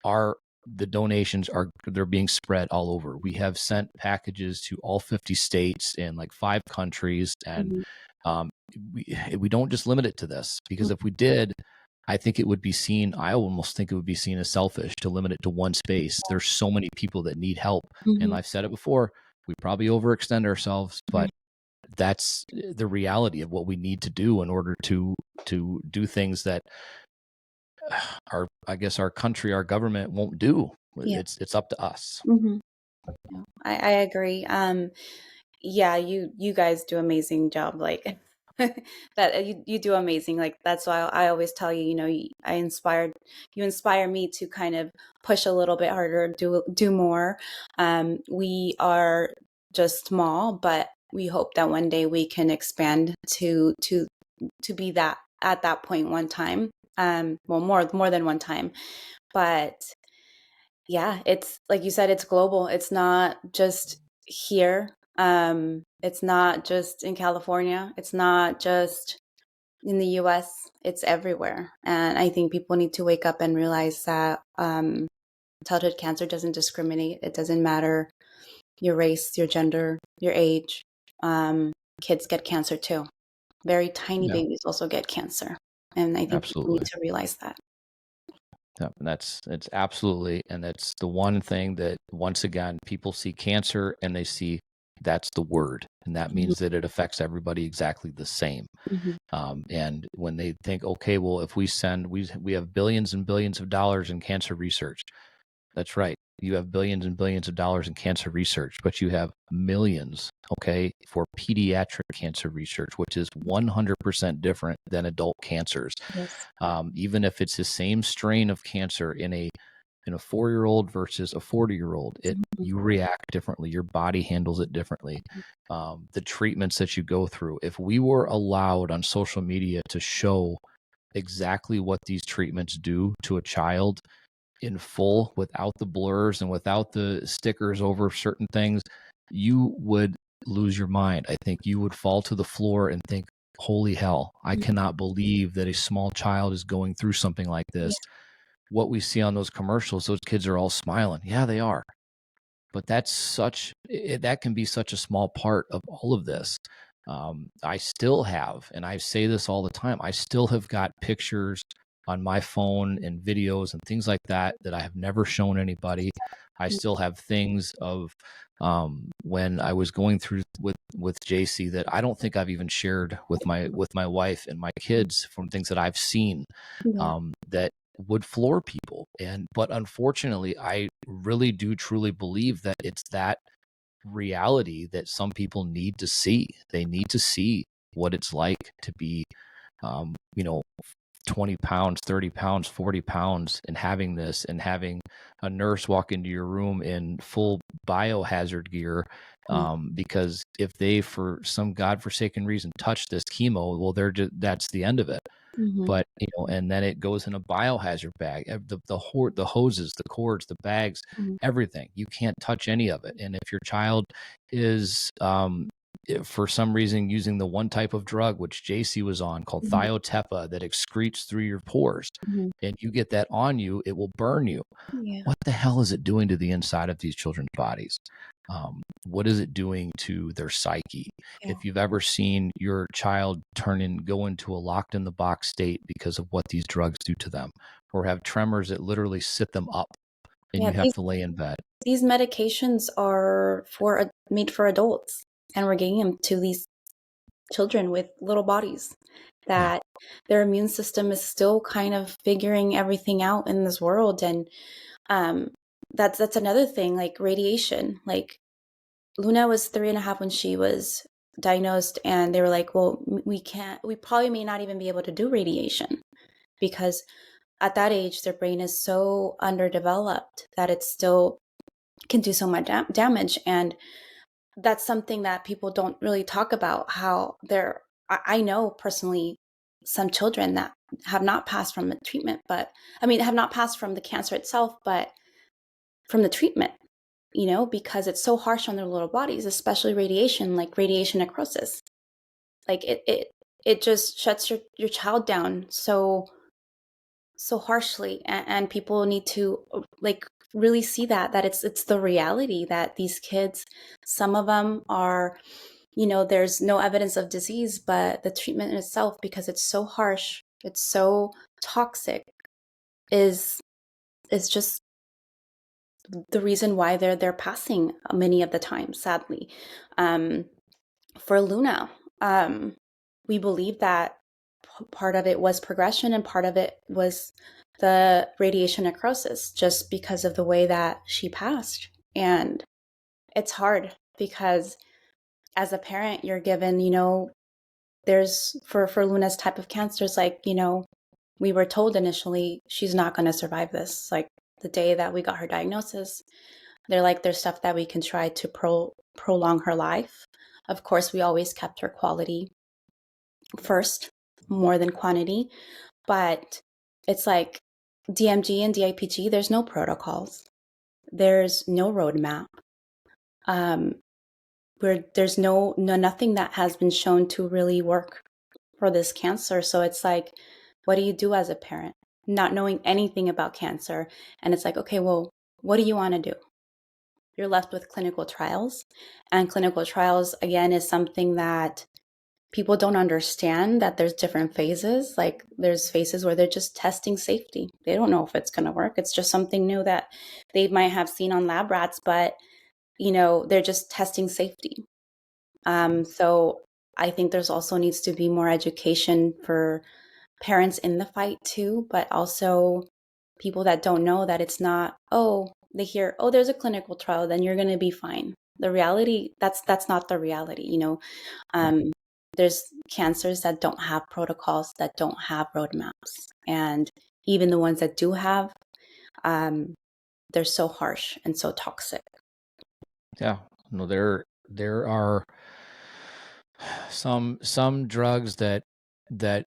our the donations they're being spread all over. We have sent packages to all 50 states and like 5 countries, and Mhm, um, we don't just limit it to this, because if we did, I think it would be seen. I almost think it would be seen as selfish to limit it to one space. There's so many people that need help, and mhm, I've said it before. We probably overextend ourselves, but that's the reality of what we need to do in order to do things that our country, our government won't do. Yeah. It's up to us. Mm-hmm. Yeah, I agree. Yeah, you guys do amazing job. Like that, you do amazing. Like that's why I always tell you, you inspire me to kind of push a little bit harder, do more. We are just small, but we hope that one day we can expand to be that at that point one time. Well, more than one time, but yeah, it's like you said, it's global. It's not just here. It's not just in California. It's not just in the US. It's everywhere. And I think people need to wake up and realize that childhood cancer doesn't discriminate. It doesn't matter your race, your gender, your age. Kids get cancer too. Very tiny Yeah, babies also get cancer. And I think people need absolutely. to realize that. Yeah, and it's absolutely, and that's the one thing that once again people see cancer and they see that's the word, and that Mhm. means that it affects everybody exactly the same. Mhm. And when they think, okay, well, if we have billions and billions of dollars in cancer research, that's right. You have billions and billions of dollars in cancer research, but you have millions, okay, for pediatric cancer research, which is 100% different than adult cancers. Yes. Even if it's the same strain of cancer in a 4-year-old versus a 40-year-old, Mhm. you react differently. Your body handles it differently. The treatments that you go through. If we were allowed on social media to show exactly what these treatments do to a child in full, without the blurs and without the stickers over certain things, you would lose your mind. I think you would fall to the floor and think, holy hell, I cannot believe that a small child is going through something like this. Yeah. What we see on those commercials, those kids are all smiling. Yeah, they are. But that can be such a small part of all of this. I still have, and I say this all the time, I still have got pictures on my phone and videos and things like that that I have never shown anybody. I still have things of when I was going through with JC that I don't think I've even shared with my wife and my kids, from things that I've seen Yeah. that would floor people. But unfortunately, I really do truly believe that it's that reality that some people need to see. They need to see what it's like to be, um, you know, 20 pounds, 30 pounds, 40 pounds, and having this, and having a nurse walk into your room in full biohazard gear. Because if they, for some godforsaken reason, touch this chemo, well, that's the end of it. Mhm. But and then it goes in a biohazard bag. The hoses, the cords, the bags, Mhm. everything. You can't touch any of it. And if your child is if for some reason using the one type of drug which JC was on, called Mhm. thiotepa, that excretes through your pores, Mhm. and you get that on you, it will burn you. Yeah. What the hell is it doing to the inside of these children's bodies? What is it doing to their psyche? Yeah. If you've ever seen your child go into a locked in the box state because of what these drugs do to them, or have tremors that literally sit them up and Yeah. you have to lay in bed. These medications are made for adults, and we're giving them to these children with little bodies Yeah. that their immune system is still kind of figuring everything out in this world. And um, that's another thing, like radiation. Like Luna was 3.5 when she was diagnosed, and they were like, "Well, we probably may not even be able to do radiation because at that age, their brain is so underdeveloped that it still can do so much damage." And that's something that people don't really talk about, how I know personally some children that have not passed from the treatment, but I mean, have not passed from the cancer itself, but from the treatment, because it's so harsh on their little bodies, especially radiation, like radiation necrosis. Like it just shuts your child down so harshly, and people need to like really see that it's the reality that these kids, some of them are, there's no evidence of disease, but the treatment in itself, because it's so harsh, it's so toxic, is just the reason why they're passing many of the time, sadly. For Luna, we believe that part of it was progression and part of it was the radiation necrosis, just because of the way that she passed. And it's hard because as a parent, you're given, there's for Luna's type of cancers, like, we were told initially she's not going to survive this. Like the day that we got her diagnosis, they're like, there's stuff that we can try to prolong her life. Of course, we always kept her quality first, more than quantity. But it's like DMG and DIPG, there's no protocols. There's no roadmap. Where there's nothing that has been shown to really work for this cancer. So it's like, what do you do as a parent? Not knowing anything about cancer. And it's like, okay, well, what do you want to do? You're left with clinical trials. And clinical trials, again, is something that people don't understand, that there's different phases. Like there's phases where they're just testing safety. They don't know if it's going to work. It's just something new that they might have seen on lab rats, but they're just testing safety. So I think there's also needs to be more education for parents in the fight too, but also people that don't know that it's not, they hear, there's a clinical trial, then you're going to be fine. The reality, that's not the reality. There's cancers that don't have protocols, that don't have roadmaps. And even the ones that do have, they're so harsh and so toxic. Yeah, no, there are some drugs that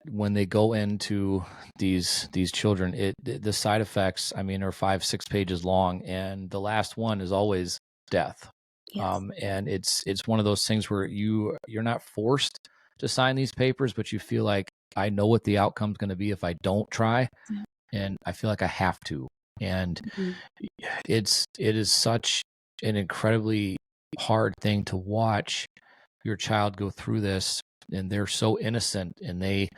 when they go into these children, the side effects, I mean, are 5-6 pages long, and the last one is always death. Yes. And it's one of those things where you're not forced to sign these papers, but you feel like, I know what the outcome's going to be if I don't try, Yeah. and I feel like I have to. And Mhm. it is such an incredibly hard thing to watch your child go through this, and they're so innocent, and they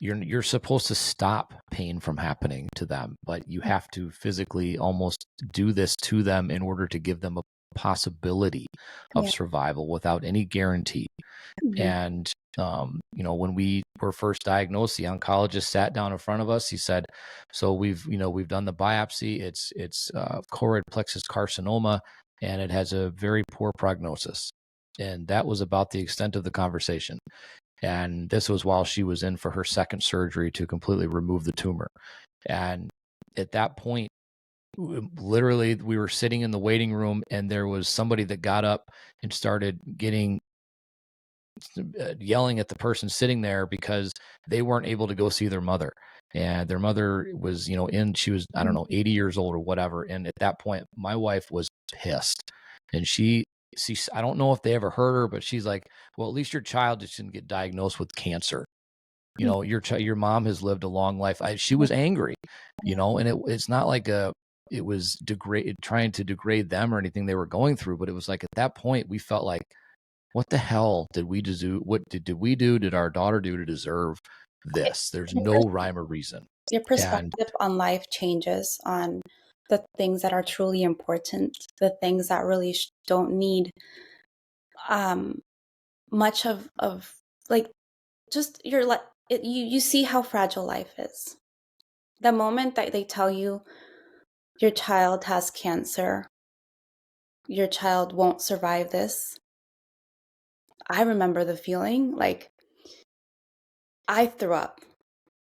you're supposed to stop pain from happening to them, but you have to physically almost do this to them in order to give them a possibility of Yeah. survival without any guarantee. Mhm. And when we were first diagnosed, the oncologist sat down in front of us. He said, so we've done the biopsy. It's choroid plexus carcinoma, and it has a very poor prognosis. And that was about the extent of the conversation. And this was while she was in for her second surgery to completely remove the tumor. And at that point, literally, we were sitting in the waiting room, and there was somebody that got up and started yelling at the person sitting there because they weren't able to go see their mother. And their mother was, she was, I don't know, 80 years old or whatever. And at that point, my wife was pissed. And I don't know if they ever heard her, but she's like, well, at least your child just didn't get diagnosed with cancer. Your mom has lived a long life. She was angry, and it's not like it was trying to degrade them or anything they were going through. But it was like, at that point, we felt like, what the hell did we do? What did we do? Did our daughter do to deserve this? There's no rhyme or reason. Your And perspective on life changes, on the things that are truly important, the things that really don't need much of like, just your you see how fragile life is. The moment that they tell you your child has cancer, your child won't survive this, I remember the feeling, like I threw up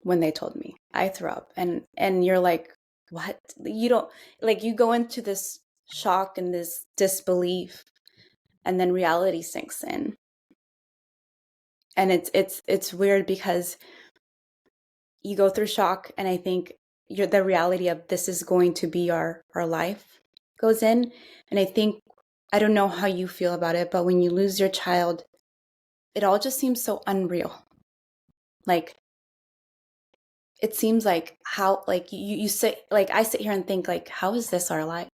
when they told me. I threw up, and you're like, what? You don't, like, you go into this shock and this disbelief, and then reality sinks in. And it's weird because you go through shock, and I think the reality of this is going to be our life goes in. And I think, I don't know how you feel about it, but when you lose your child, it all just seems so unreal. Like, it seems like, how, like, you sit, like, I sit here and think, like, how is this our life?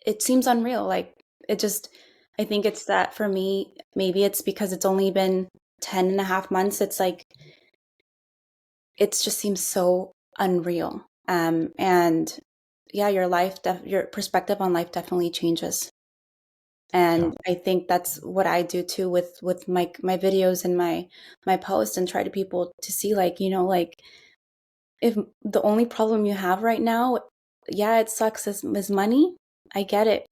It seems unreal. Like, I think it's that for me, maybe it's because it's only been 10 and a half months. It's like, it just seems so unreal. And yeah, your perspective on life definitely changes. Yeah. And I think that's what I do too with my videos and my posts, and try to people to see, like, like, if the only problem you have right now, yeah, it sucks, is money. I get it.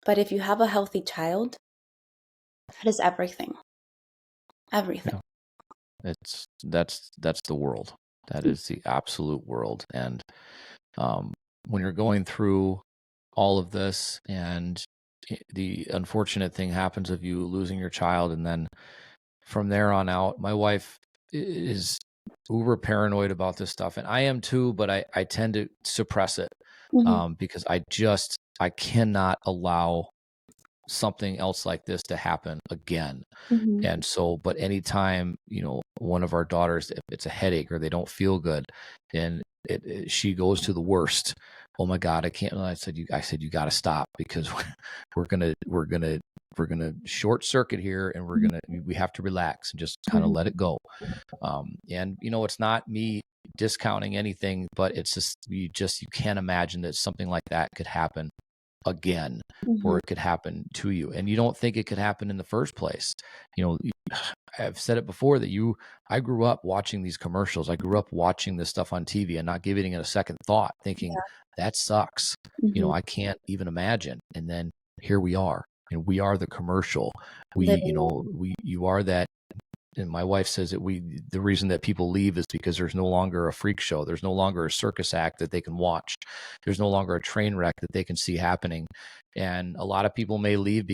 But if you have a healthy child, that is everything. Everything. Yeah. That's the world. That is the absolute world. And when you're going through all of this, and the unfortunate thing happens of you losing your child, and then from there on out, my wife is uber paranoid about this stuff, and I am too, but I tend to suppress it, Hmm. because I cannot allow something else like this to happen again. Hmm. And so, but anytime, one of our daughters, if it's a headache or they don't feel good, and she goes to the worst. Oh my God, I can't. I said, you got to stop, because we're gonna short circuit here, and we have to relax and just kind of Hmm. let it go. And it's not me discounting anything, but it's just you can't imagine that something like that could happen again, or Hmm. it could happen to you, and you don't think it could happen in the first place. you know I've said it before that I grew up watching these commercials. I grew up watching this stuff on TV and not giving it a second thought, thinking that sucks. Hmm. I can't even imagine. And then here we are, and we are the commercial. Living. You are that. And my wife says that the reason that people leave is because there's no longer a freak show. There's no longer a circus act that they can watch. There's no longer a train wreck that they can see happening. And a lot of people may leave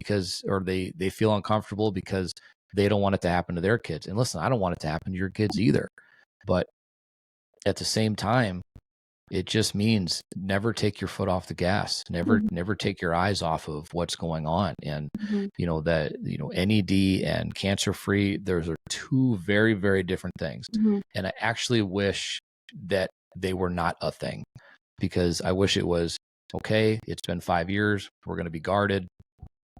or they feel uncomfortable because they don't want it to happen to their kids. And listen, I don't want it to happen to your kids either. But at the same time, it just means never take your foot off the gas. Hmm. Never take your eyes off of what's going on. And Hmm. NED and cancer free, those are two very, very different things. Hmm. And I actually wish that they were not a thing, because I wish it was, okay, it's been 5 years, we're going to be guarded,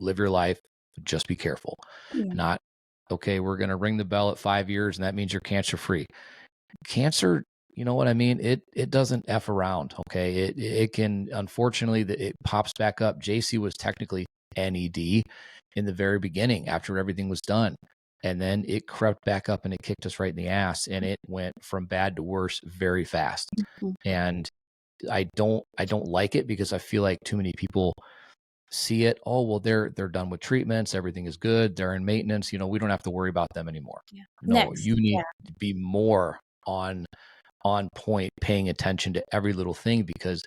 live your life, just be careful. Yeah. Not, okay, we're going to ring the bell at 5 years and that means you're cancer free. Cancer, you know what I mean? It doesn't F around. Okay. It can, unfortunately, it pops back up. JC was technically NED in the very beginning after everything was done. And then it crept back up and it kicked us right in the ass, and it went from bad to worse very fast. Hmm. And I don't like it, because I feel like too many people see it. Oh, well, they're done with treatments. Everything is good. They're in maintenance. We don't have to worry about them anymore. Yeah. No, Next. you need Yeah. to be more on point, paying attention to every little thing, because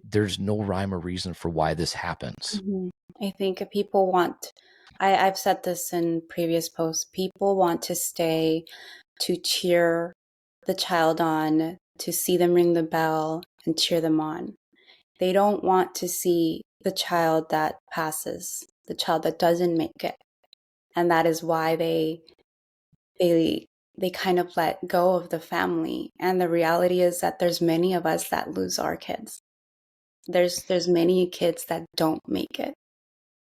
there's no rhyme or reason for why this happens. Hmm. I think people want, I've said this in previous posts, people want to stay to cheer the child on, to see them ring the bell and cheer them on. They don't want to see the child that passes, the child that doesn't make it. And that is why they they kind of let go of the family. And the reality is that there's many of us that lose our kids. There's many kids that don't make it.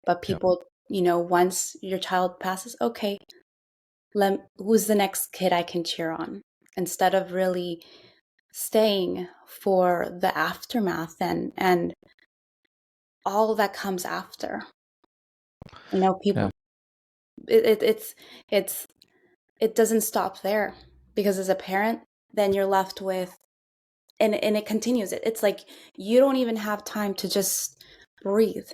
But Yeah. people, once your child passes, okay, who's the next kid I can cheer on? Instead of really staying for the aftermath and all that comes after. Yeah. People, it's it doesn't stop there, because as a parent, then you're left with, and it continues. It's like you don't even have time to just breathe.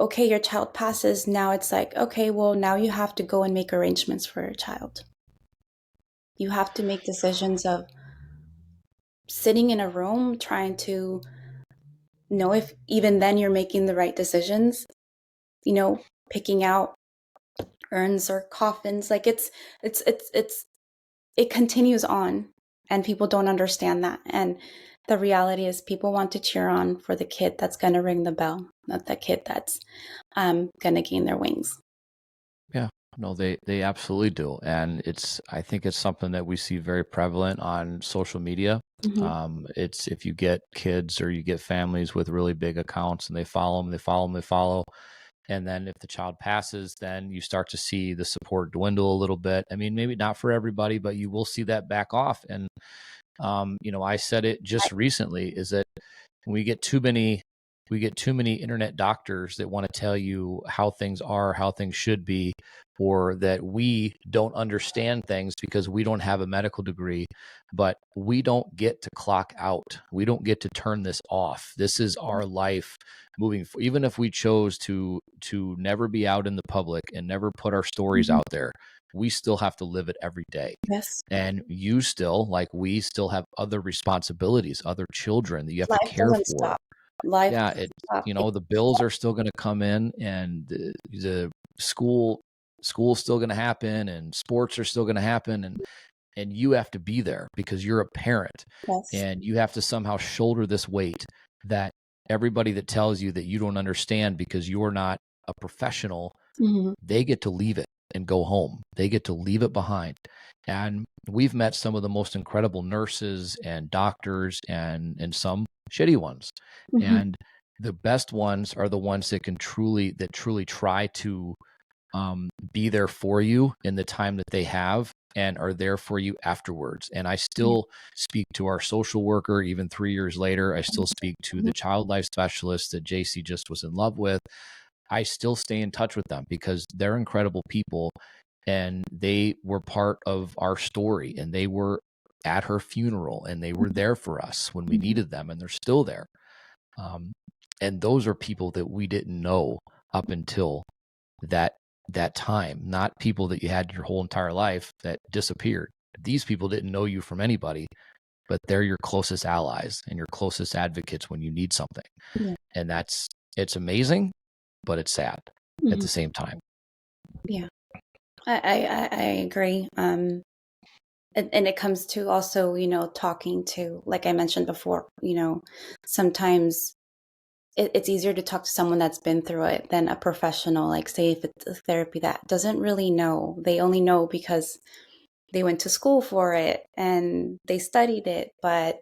Okay, your child passes. Now it's like, okay, well, now you have to go and make arrangements for your child. You have to make decisions of sitting in a room trying to know if even then you're making the right decisions, picking out urns or coffins. Like it continues on, and people don't understand that. And the reality is people want to cheer on for the kid that's going to ring the bell, not the kid that's going to gain their wings. Yeah. No, they absolutely do. And I think it's something that we see very prevalent on social media. Hmm. It's, if you get kids or you get families with really big accounts and they follow them, they follow them, they follow. And then if the child passes, then you start to see the support dwindle a little bit. I mean, maybe not for everybody, but you will see that back off. And I said it just recently, is that we get too many internet doctors that want to tell you how things are, how things should be, or that we don't understand things because we don't have a medical degree. But we don't get to clock out. We don't get to turn this off. This is our life moving forward. Even if we chose to never be out in the public and never put our stories out there, we still have to live it every day. Yes. And you still, like we still have other responsibilities, other children that you have to Life care doesn't for. stop. Life Yeah, doesn't stop. the bills are still going to come in, and the school's still going to happen, and sports are still going to happen, and you have to be there because you're a parent, Yes. and you have to somehow shoulder this weight that everybody that tells you that you don't understand because you're not a professional, they get to leave it and go home. They get to leave it behind. And we've met some of the most incredible nurses and doctors and some shitty ones. And the best ones are the ones that truly try to be there for you in the time that they have and are there for you afterwards. And I still speak to our social worker, even 3 years later. I still speak to the child life specialist that JC just was in love with. I still stay in touch with them because they're incredible people, and they were part of our story, and they were at her funeral, and they were there for us when we needed them, and they're still there. Um, and those are people that we didn't know up until that time, not people that you had your whole entire life that disappeared. These people didn't know you from anybody, but they're your closest allies and your closest advocates when you need something. Yeah. And it's amazing, but it's sad at the same time. Yeah, I agree. And it comes to also, talking to, like I mentioned before, sometimes it's easier to talk to someone that's been through it than a professional, like say if it's a therapy that doesn't really know. They only know because they went to school for it and they studied it, but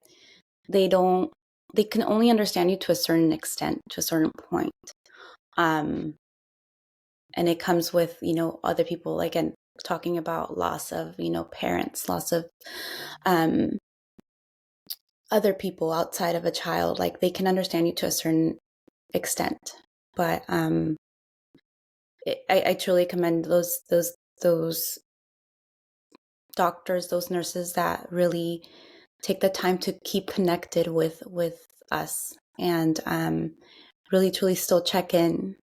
they don't, they can only understand you to a certain extent, to a certain point. Um, and it comes with, other people, like, and talking about loss of, parents, loss of um, other people outside of a child. Like they can understand you to a certain extent, but I truly commend those doctors, those nurses that really take the time to keep connected with us, and really truly still check in.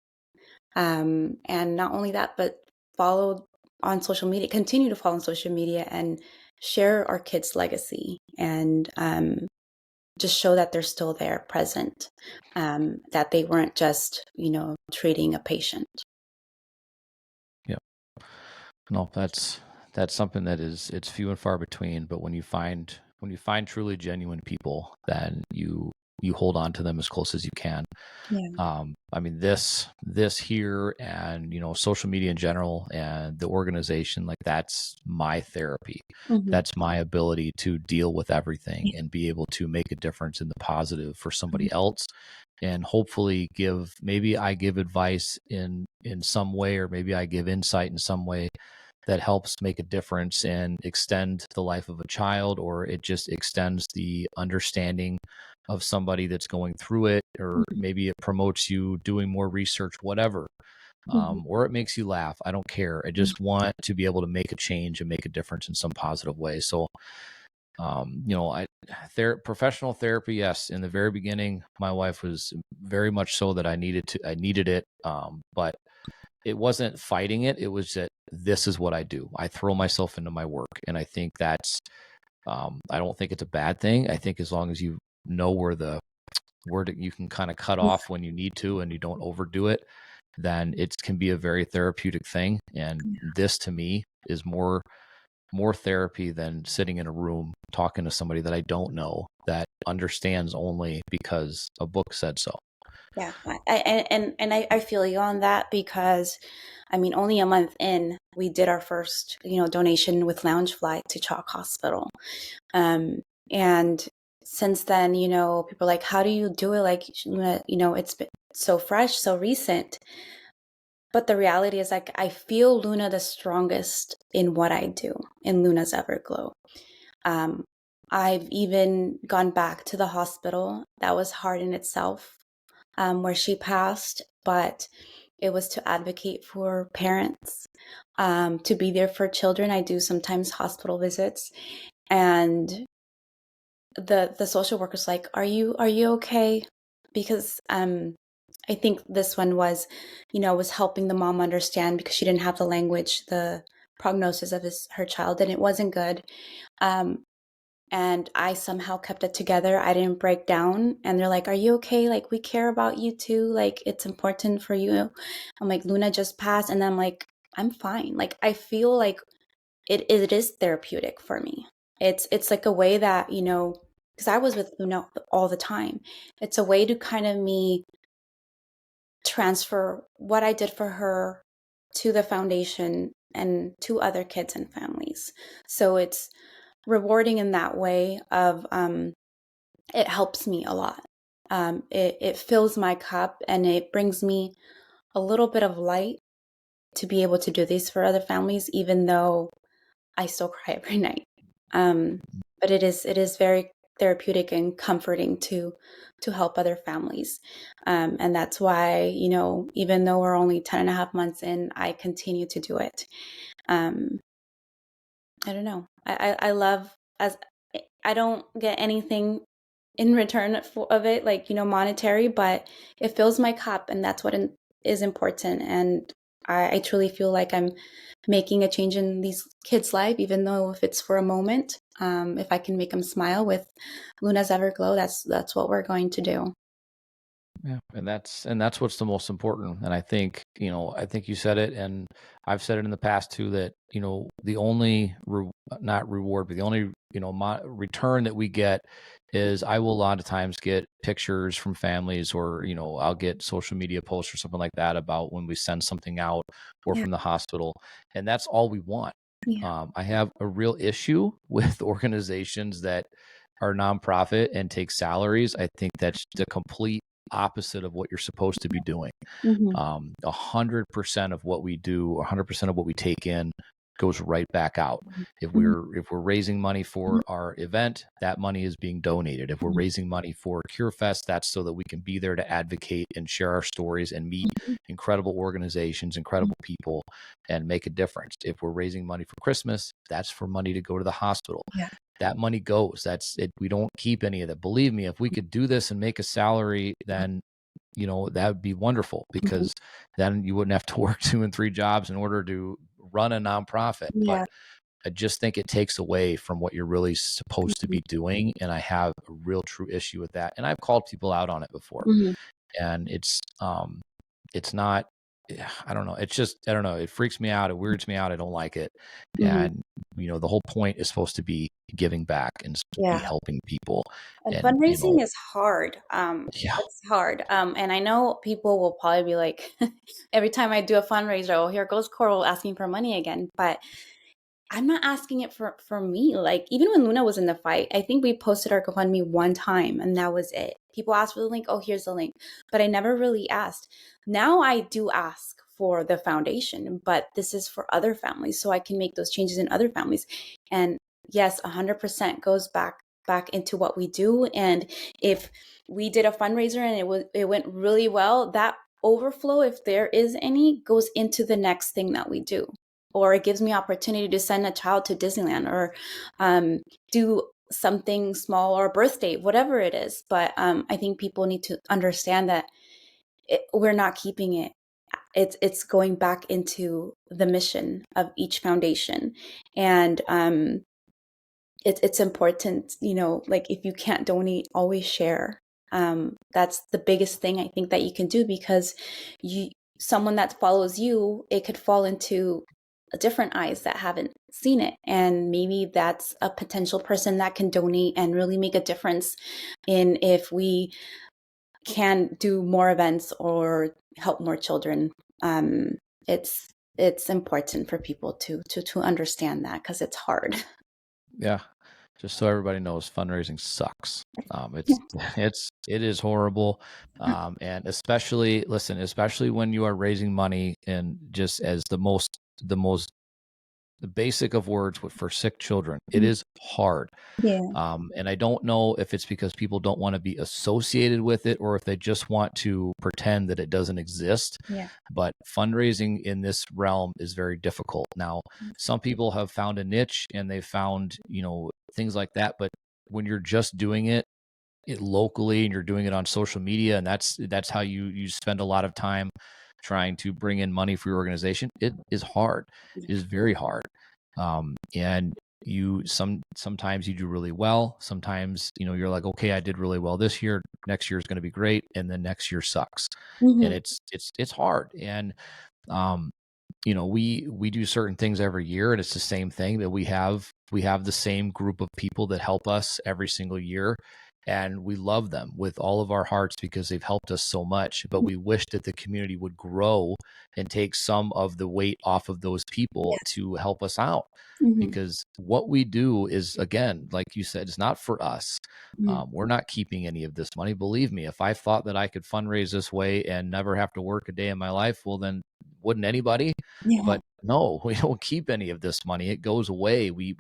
And not only that, but follow on social media, continue to follow on social media and share our kids' legacy, and just show that they're still there, present, that they weren't just, treating a patient. Yeah. No, that's something that it's few and far between. But when you find truly genuine people, then you hold on to them as close as you can. Yeah. I mean, this here, and social media in general, and the organization, like that's my therapy. That's my ability to deal with everything and be able to make a difference in the positive for somebody else, and hopefully maybe I give advice in some way, or maybe I give insight in some way that helps make a difference and extend the life of a child, or it just extends the understanding of somebody that's going through it, or maybe it promotes you doing more research, whatever. Or it makes you laugh. I don't care. I just want to be able to make a change and make a difference in some positive way. So, professional therapy, yes. In the very beginning, my wife was very much so that I needed it. But it wasn't fighting it. It was that this is what I do. I throw myself into my work. And I think that's, I don't think it's a bad thing. I think as long as you know where you can kind of cut off when you need to, and you don't overdo it, then it can be a very therapeutic thing. And this to me is more therapy than sitting in a room talking to somebody that I don't know, that understands only because a book said so. Yeah, I feel you on that, because I mean, only a month in, we did our first, donation with Loungefly to Chalk Hospital. And since then, people are like, how do you do it? Like, it's been so fresh, so recent. But the reality is, like, I feel Luna the strongest in what I do, in Luna's Everglow. I've even gone back to the hospital. That was hard in itself, where she passed, but it was to advocate for parents, to be there for children. I do sometimes hospital visits, and the social worker's like, are you okay? Because I think this one was, was helping the mom understand because she didn't have the language, the prognosis of her child, and it wasn't good. Um, and I somehow kept it together. I didn't break down. And they're like, are you okay? Like, we care about you too. Like, it's important for you. I'm like, Luna just passed. And I'm like, I'm fine. Like, I feel like it is therapeutic for me. It's like a way that, because I was with Luna all the time. It's a way to kind of me transfer what I did for her to the foundation and to other kids and families. So it's rewarding in that way of it helps me a lot. It fills my cup and it brings me a little bit of light to be able to do this for other families, even though I still cry every night. Um, but it is very therapeutic and comforting to help other families. And that's why, even though we're only 10 and a half months in, I continue to do it. Um, I don't know. I love, as I don't get anything in return of it, like, monetary, but it fills my cup, and that's what is important. And I truly feel like I'm making a change in these kids' life, even though if it's for a moment, if I can make them smile with Luna's Everglow, that's what we're going to do. Yeah, and that's what's the most important. And I think you said it, and I've said it in the past too, that the only not reward, but the only return that we get is I will a lot of times get pictures from families, or I'll get social media posts or something like that about when we send something out, or Yeah, from the hospital, and that's all we want. yeah, I have a real issue with organizations that are nonprofit and take salaries. I think that's the complete opposite of what you're supposed to be doing. hmm, 100% of what we do, 100% of what we take in goes right back out. If hmm, we're raising money for our event, that money is being donated. If we're raising money for CureFest, that's so that we can be there to advocate and share our stories and meet incredible organizations, incredible people, and make a difference. If we're raising money for Christmas, that's for money to go to the hospital. yeah, That money goes. That's it. We don't keep any of that. Believe me, if we could do this and make a salary, then that would be wonderful, mhm, because then you wouldn't have to work 2 and 3 jobs in order to run a nonprofit. But yeah, I just think it takes away from what you're really supposed to mhm, be doing. And I have a real true issue with that. And I've called people out on it before. mhm, And it's not, I don't know. It's just, I don't know. It freaks me out. It weirds me out. I don't like it. mhm, And, the whole point is supposed to be giving back and supposed to be yeah. helping people. And And, fundraising is hard. yeah, It's hard. And I know people will probably be like, every time I do a fundraiser, oh, here goes Coral asking for money again. But I'm not asking it for me. Like, even when Luna was in the fight, I think we posted our GoFundMe one time and that was it. People asked for the link. Oh, here's the link. But I never really asked. Now I do ask for the foundation, but this is for other families, so I can make those changes in other families. And yes, 100% goes back into what we do. And if we did a fundraiser and it went really well, that overflow, if there is any, goes into the next thing that we do, or it gives me opportunity to send a child to Disneyland, or do something small, or a birthday, whatever it is. But I think people need to understand that we're not keeping it. It's going back into the mission of each foundation, and it's important. Like, if you can't donate, always share. That's the biggest thing I think that you can do, because you someone that follows you, it could fall into different eyes that haven't seen it, and maybe that's a potential person that can donate and really make a difference in if we can do more events or help more children. Um, it's it's important for people to understand that, because it's hard. yeah. Just so everybody knows, fundraising sucks. Yeah. It is horrible, and especially when you are raising money, and just as the most the basic of words for sick children. It is hard. Yeah. And I don't know if it's because people don't want to be associated with it or if they just want to pretend that it doesn't exist. Yeah. But fundraising in this realm is very difficult. Now, some people have found a niche and they found, things like that. But when you're just doing it locally and you're doing it on social media, and that's how you spend a lot of time trying to bring in money for your organization, it is hard. It is very hard. And sometimes you do really well. Sometimes, you're like, okay, I did really well this year. Next year is going to be great. And then next year sucks. And it's hard. And, we do certain things every year, and it's the same thing that we have the same group of people that help us every single year. And we love them with all of our hearts because they've helped us so much. But we wish that the community would grow and take some of the weight off of those people to help us out. Because what we do is, again, like you said, it's not for us. We're not keeping any of this money. Believe me, if I thought that I could fundraise this way and never have to work a day in my life, well, then wouldn't anybody? But no, we don't keep any of this money. It goes away. We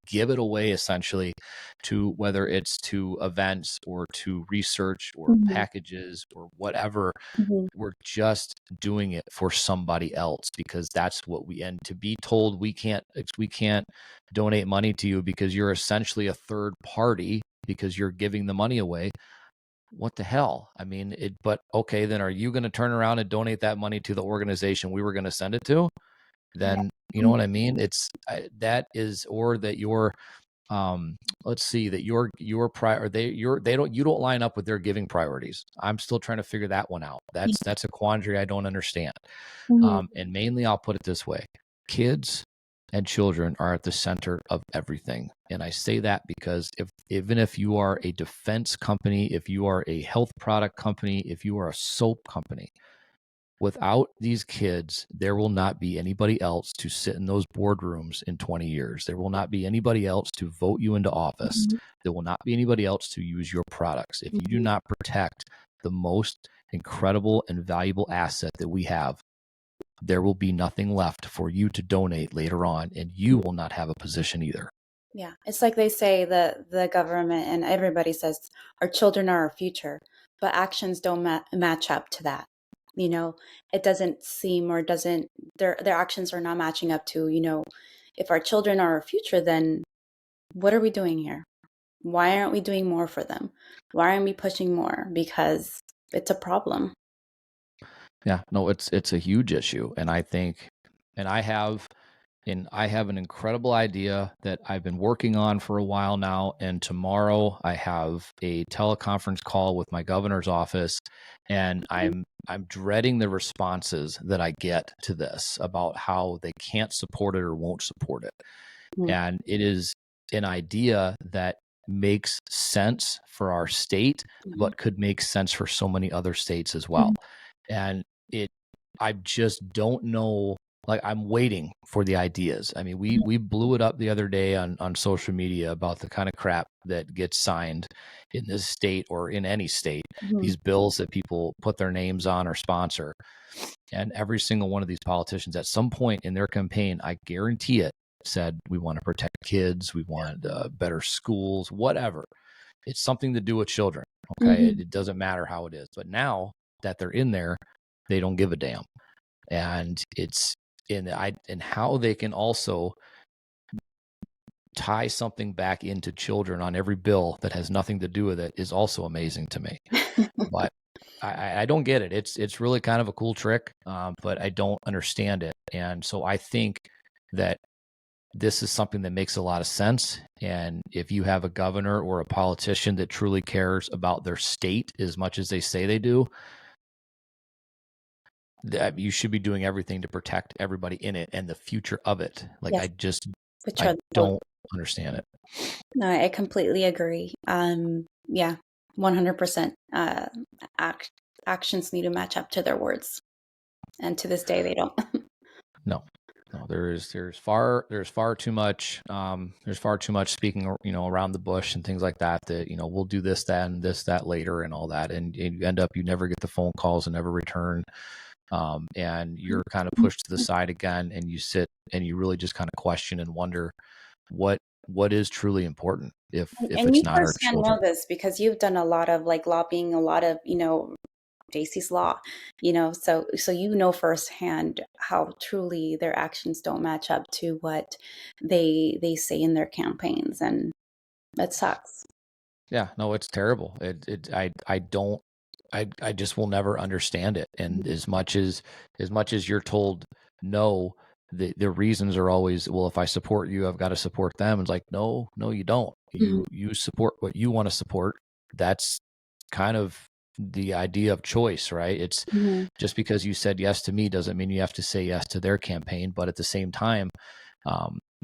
give it away essentially to whether it's to events or to research or packages or whatever. We're just doing it for somebody else because that's what and to be told we can't donate money to you because you're essentially a third party because you're giving the money away. What the hell? I mean, but okay, then are you going to turn around and donate that money to the organization we were going to send it to? Then, you know what I mean? It's that is, or that your, let's see, that your you don't line up with their giving priorities. I'm still trying to figure that one out. That's a quandary I don't understand. And mainly I'll put it this way: kids and children are at the center of everything. And I say that because even if you are a defense company, if you are a health product company, if you are a soap company, without these kids, there will not be anybody else to sit in those boardrooms in 20 years. There will not be anybody else to vote you into office. There will not be anybody else to use your products. If you do not protect the most incredible and valuable asset that we have, there will be nothing left for you to donate later on, and you will not have a position either. Yeah, it's like they say that the government and everybody says our children are our future, but actions don't match up to that. It doesn't seem or doesn't their actions are not matching up to, if our children are our future, then what are we doing here? Why aren't we doing more for them? Why aren't we pushing more? Because it's a problem. Yeah, no, it's a huge issue. And I think, and I have an incredible idea that I've been working on for a while now. And tomorrow I have a teleconference call with my governor's office, and I'm dreading the responses that I get to this about how they can't support it or won't support it. And it is an idea that makes sense for our state, but could make sense for so many other states as well. And I just don't know. Like, I'm waiting for the ideas. I mean, we blew it up the other day on social media about the kind of crap that gets signed in this state or in any state, these bills that people put their names on or sponsor. And every single one of these politicians at some point in their campaign, I guarantee it, said, we want to protect kids, we want better schools, whatever. It's something to do with children. Okay. It doesn't matter how it is. But now that they're in there, they don't give a damn. And it's and how they can also tie something back into children on every bill that has nothing to do with it is also amazing to me. But I don't get it. It's really kind of a cool trick, but I don't understand it. And so I think that this is something that makes a lot of sense. And if you have a governor or a politician that truly cares about their state as much as they say they do, that you should be doing everything to protect everybody in it and the future of it. Like, Yes. I don't understand it. No, I completely agree. Yeah, 100%. Actions need to match up to their words, and to this day, they don't. No, there's far too much. There's far too much speaking, around the bush and things like that. That we'll do this, that, and this, that later, and all that, and you end up you never get the phone calls and never return and you're kind of pushed to the side again, and you sit and you really just kind of question and wonder what is truly important if And it's you not our firsthand children. know this because you've done a lot of like lobbying, a lot of, JC's law, so you know firsthand how truly their actions don't match up to what they say in their campaigns, and that sucks. Yeah, no, it's terrible. I don't, I just will never understand it. And as much as you're told no, the reasons are always, well, if I support you, I've got to support them. It's like, no, you don't. Mhm, You support what you want to support. That's kind of the idea of choice, right? It's mhm, just because you said yes to me doesn't mean you have to say yes to their campaign. But at the same time,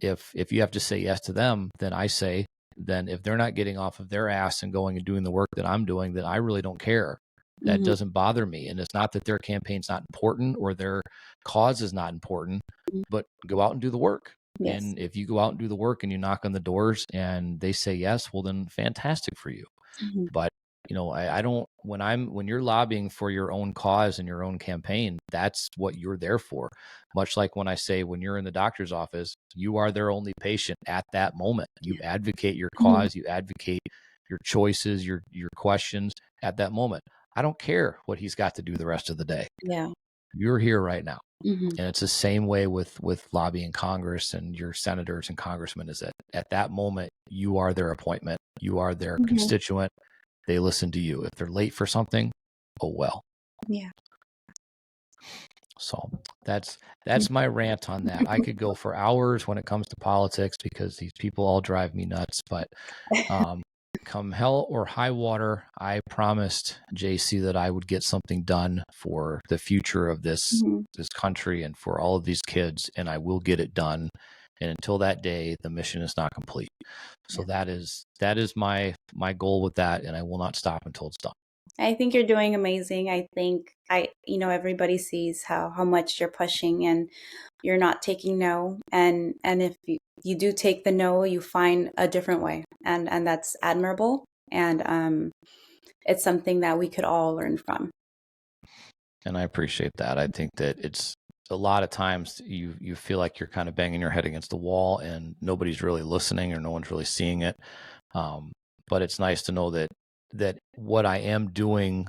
if you have to say yes to them, then I say, then if they're not getting off of their ass and going and doing the work that I'm doing, then I really don't care. That mhm, doesn't bother me. And it's not that their campaign's not important or their cause is not important, mhm. but go out and do the work. Yes. And if you go out and do the work and you knock on the doors and they say yes, well, then fantastic for you. Mhm, But I don't, when you're lobbying for your own cause and your own campaign, that's what you're there for. Much like when I say, when you're in the doctor's office, you are their only patient at that moment. You advocate your mhm. cause, you advocate your choices, your questions at that moment. I don't care what he's got to do the rest of the day. Yeah. You're here right now. Mhm, And it's the same way with lobbying Congress and your senators and congressmen, is that at that moment, you are their appointment. You are their mhm. constituent. They listen to you. If they're late for something, oh well. Yeah. So that's my rant on that. I could go for hours when it comes to politics because these people all drive me nuts. But um, come hell or high water, I promised JC that I would get something done for the future of this Mhm. country and for all of these kids, and I will get it done. And until that day, the mission is not complete. So Yeah. that is my goal with that, and I will not stop until it's done. I think you're doing amazing. I think everybody sees how much you're pushing, and you're not taking no. And if you do take the no, you find a different way. And that's admirable. And it's something that we could all learn from. And I appreciate that. I think that it's a lot of times you feel like you're kind of banging your head against the wall and nobody's really listening or no one's really seeing it. Um, but it's nice to know that what I am doing,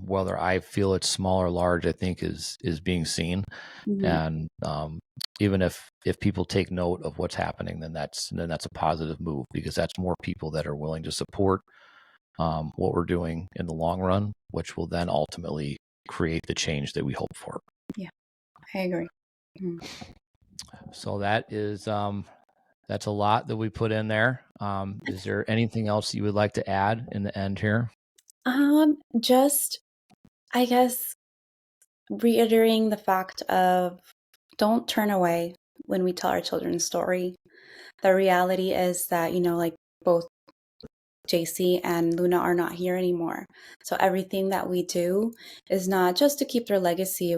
whether I feel it's small or large, I think is being seen. Mhm. And even if people take note of what's happening, then that's a positive move, because that's more people that are willing to support what we're doing in the long run, which will then ultimately create the change that we hope for. Yeah, I agree. Mhm. So that's a lot that we put in there. Is there anything else you would like to add in the end here? Just I guess reiterating the fact of don't turn away when we tell our children's story. The reality is that, like both JC and Luna are not here anymore. So everything that we do is not just to keep their legacy,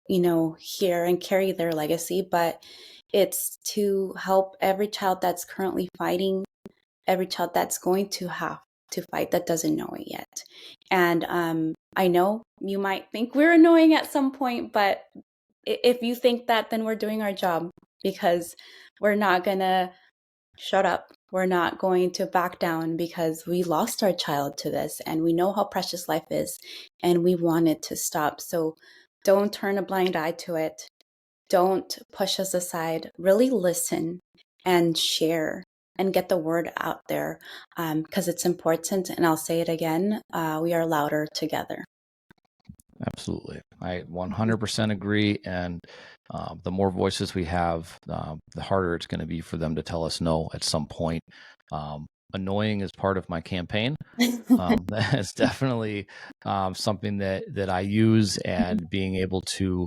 here and carry their legacy, but it's to help every child that's currently fighting, every child that's going to have to fight that doesn't know it yet. And I know you might think we're annoying at some point, but if you think that, then we're doing our job, because we're not going to shut up. We're not going to back down because we lost our child to this and we know how precious life is and we want it to stop. So don't turn a blind eye to it. Don't push us aside. Really listen and share and get the word out there, because it's important. And I'll say it again, we are louder together. Absolutely. I 100% agree. And the more voices we have, the harder it's going to be for them to tell us no at some point. Annoying is part of my campaign. That's definitely something that I use, and being able to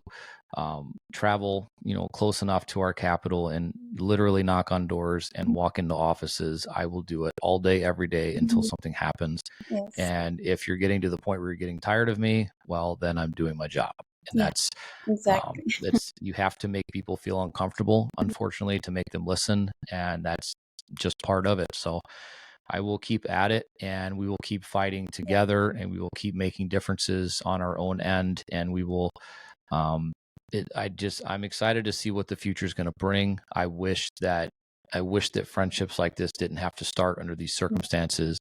travel, close enough to our capital and literally knock on doors and walk into offices. I will do it all day, every day until something happens. Yes. And if you're getting to the point where you're getting tired of me, well, then I'm doing my job. And Yeah, exactly. that's you have to make people feel uncomfortable, unfortunately, to make them listen, and that's just part of it. So I will keep at it, and we will keep fighting together, and we will keep making differences on our own end, and we will I'm excited to see what the future is going to bring. I wish that friendships like this didn't have to start under these circumstances,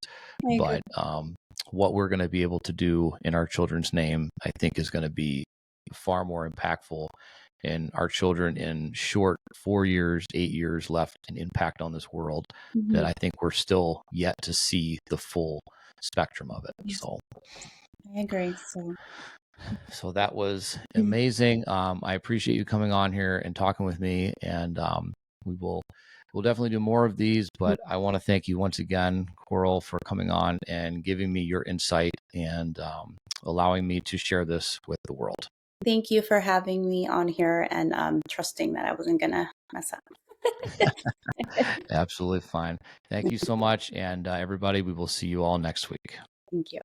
I agree. but what we're going to be able to do in our children's name, I think, is going to be far more impactful. And our children in short 4 years, 8 years left an impact on this world that I think we're still yet to see the full spectrum of it. Yes, So I agree. so that was amazing. I appreciate you coming on here and talking with me, and we'll definitely do more of these. But I want to thank you once again, Coral, for coming on and giving me your insight and allowing me to share this with the world. Thank you for having me on here and trusting that I wasn't gonna mess up. Absolutely fine. Thank you so much, and everybody, we will see you all next week. Thank you.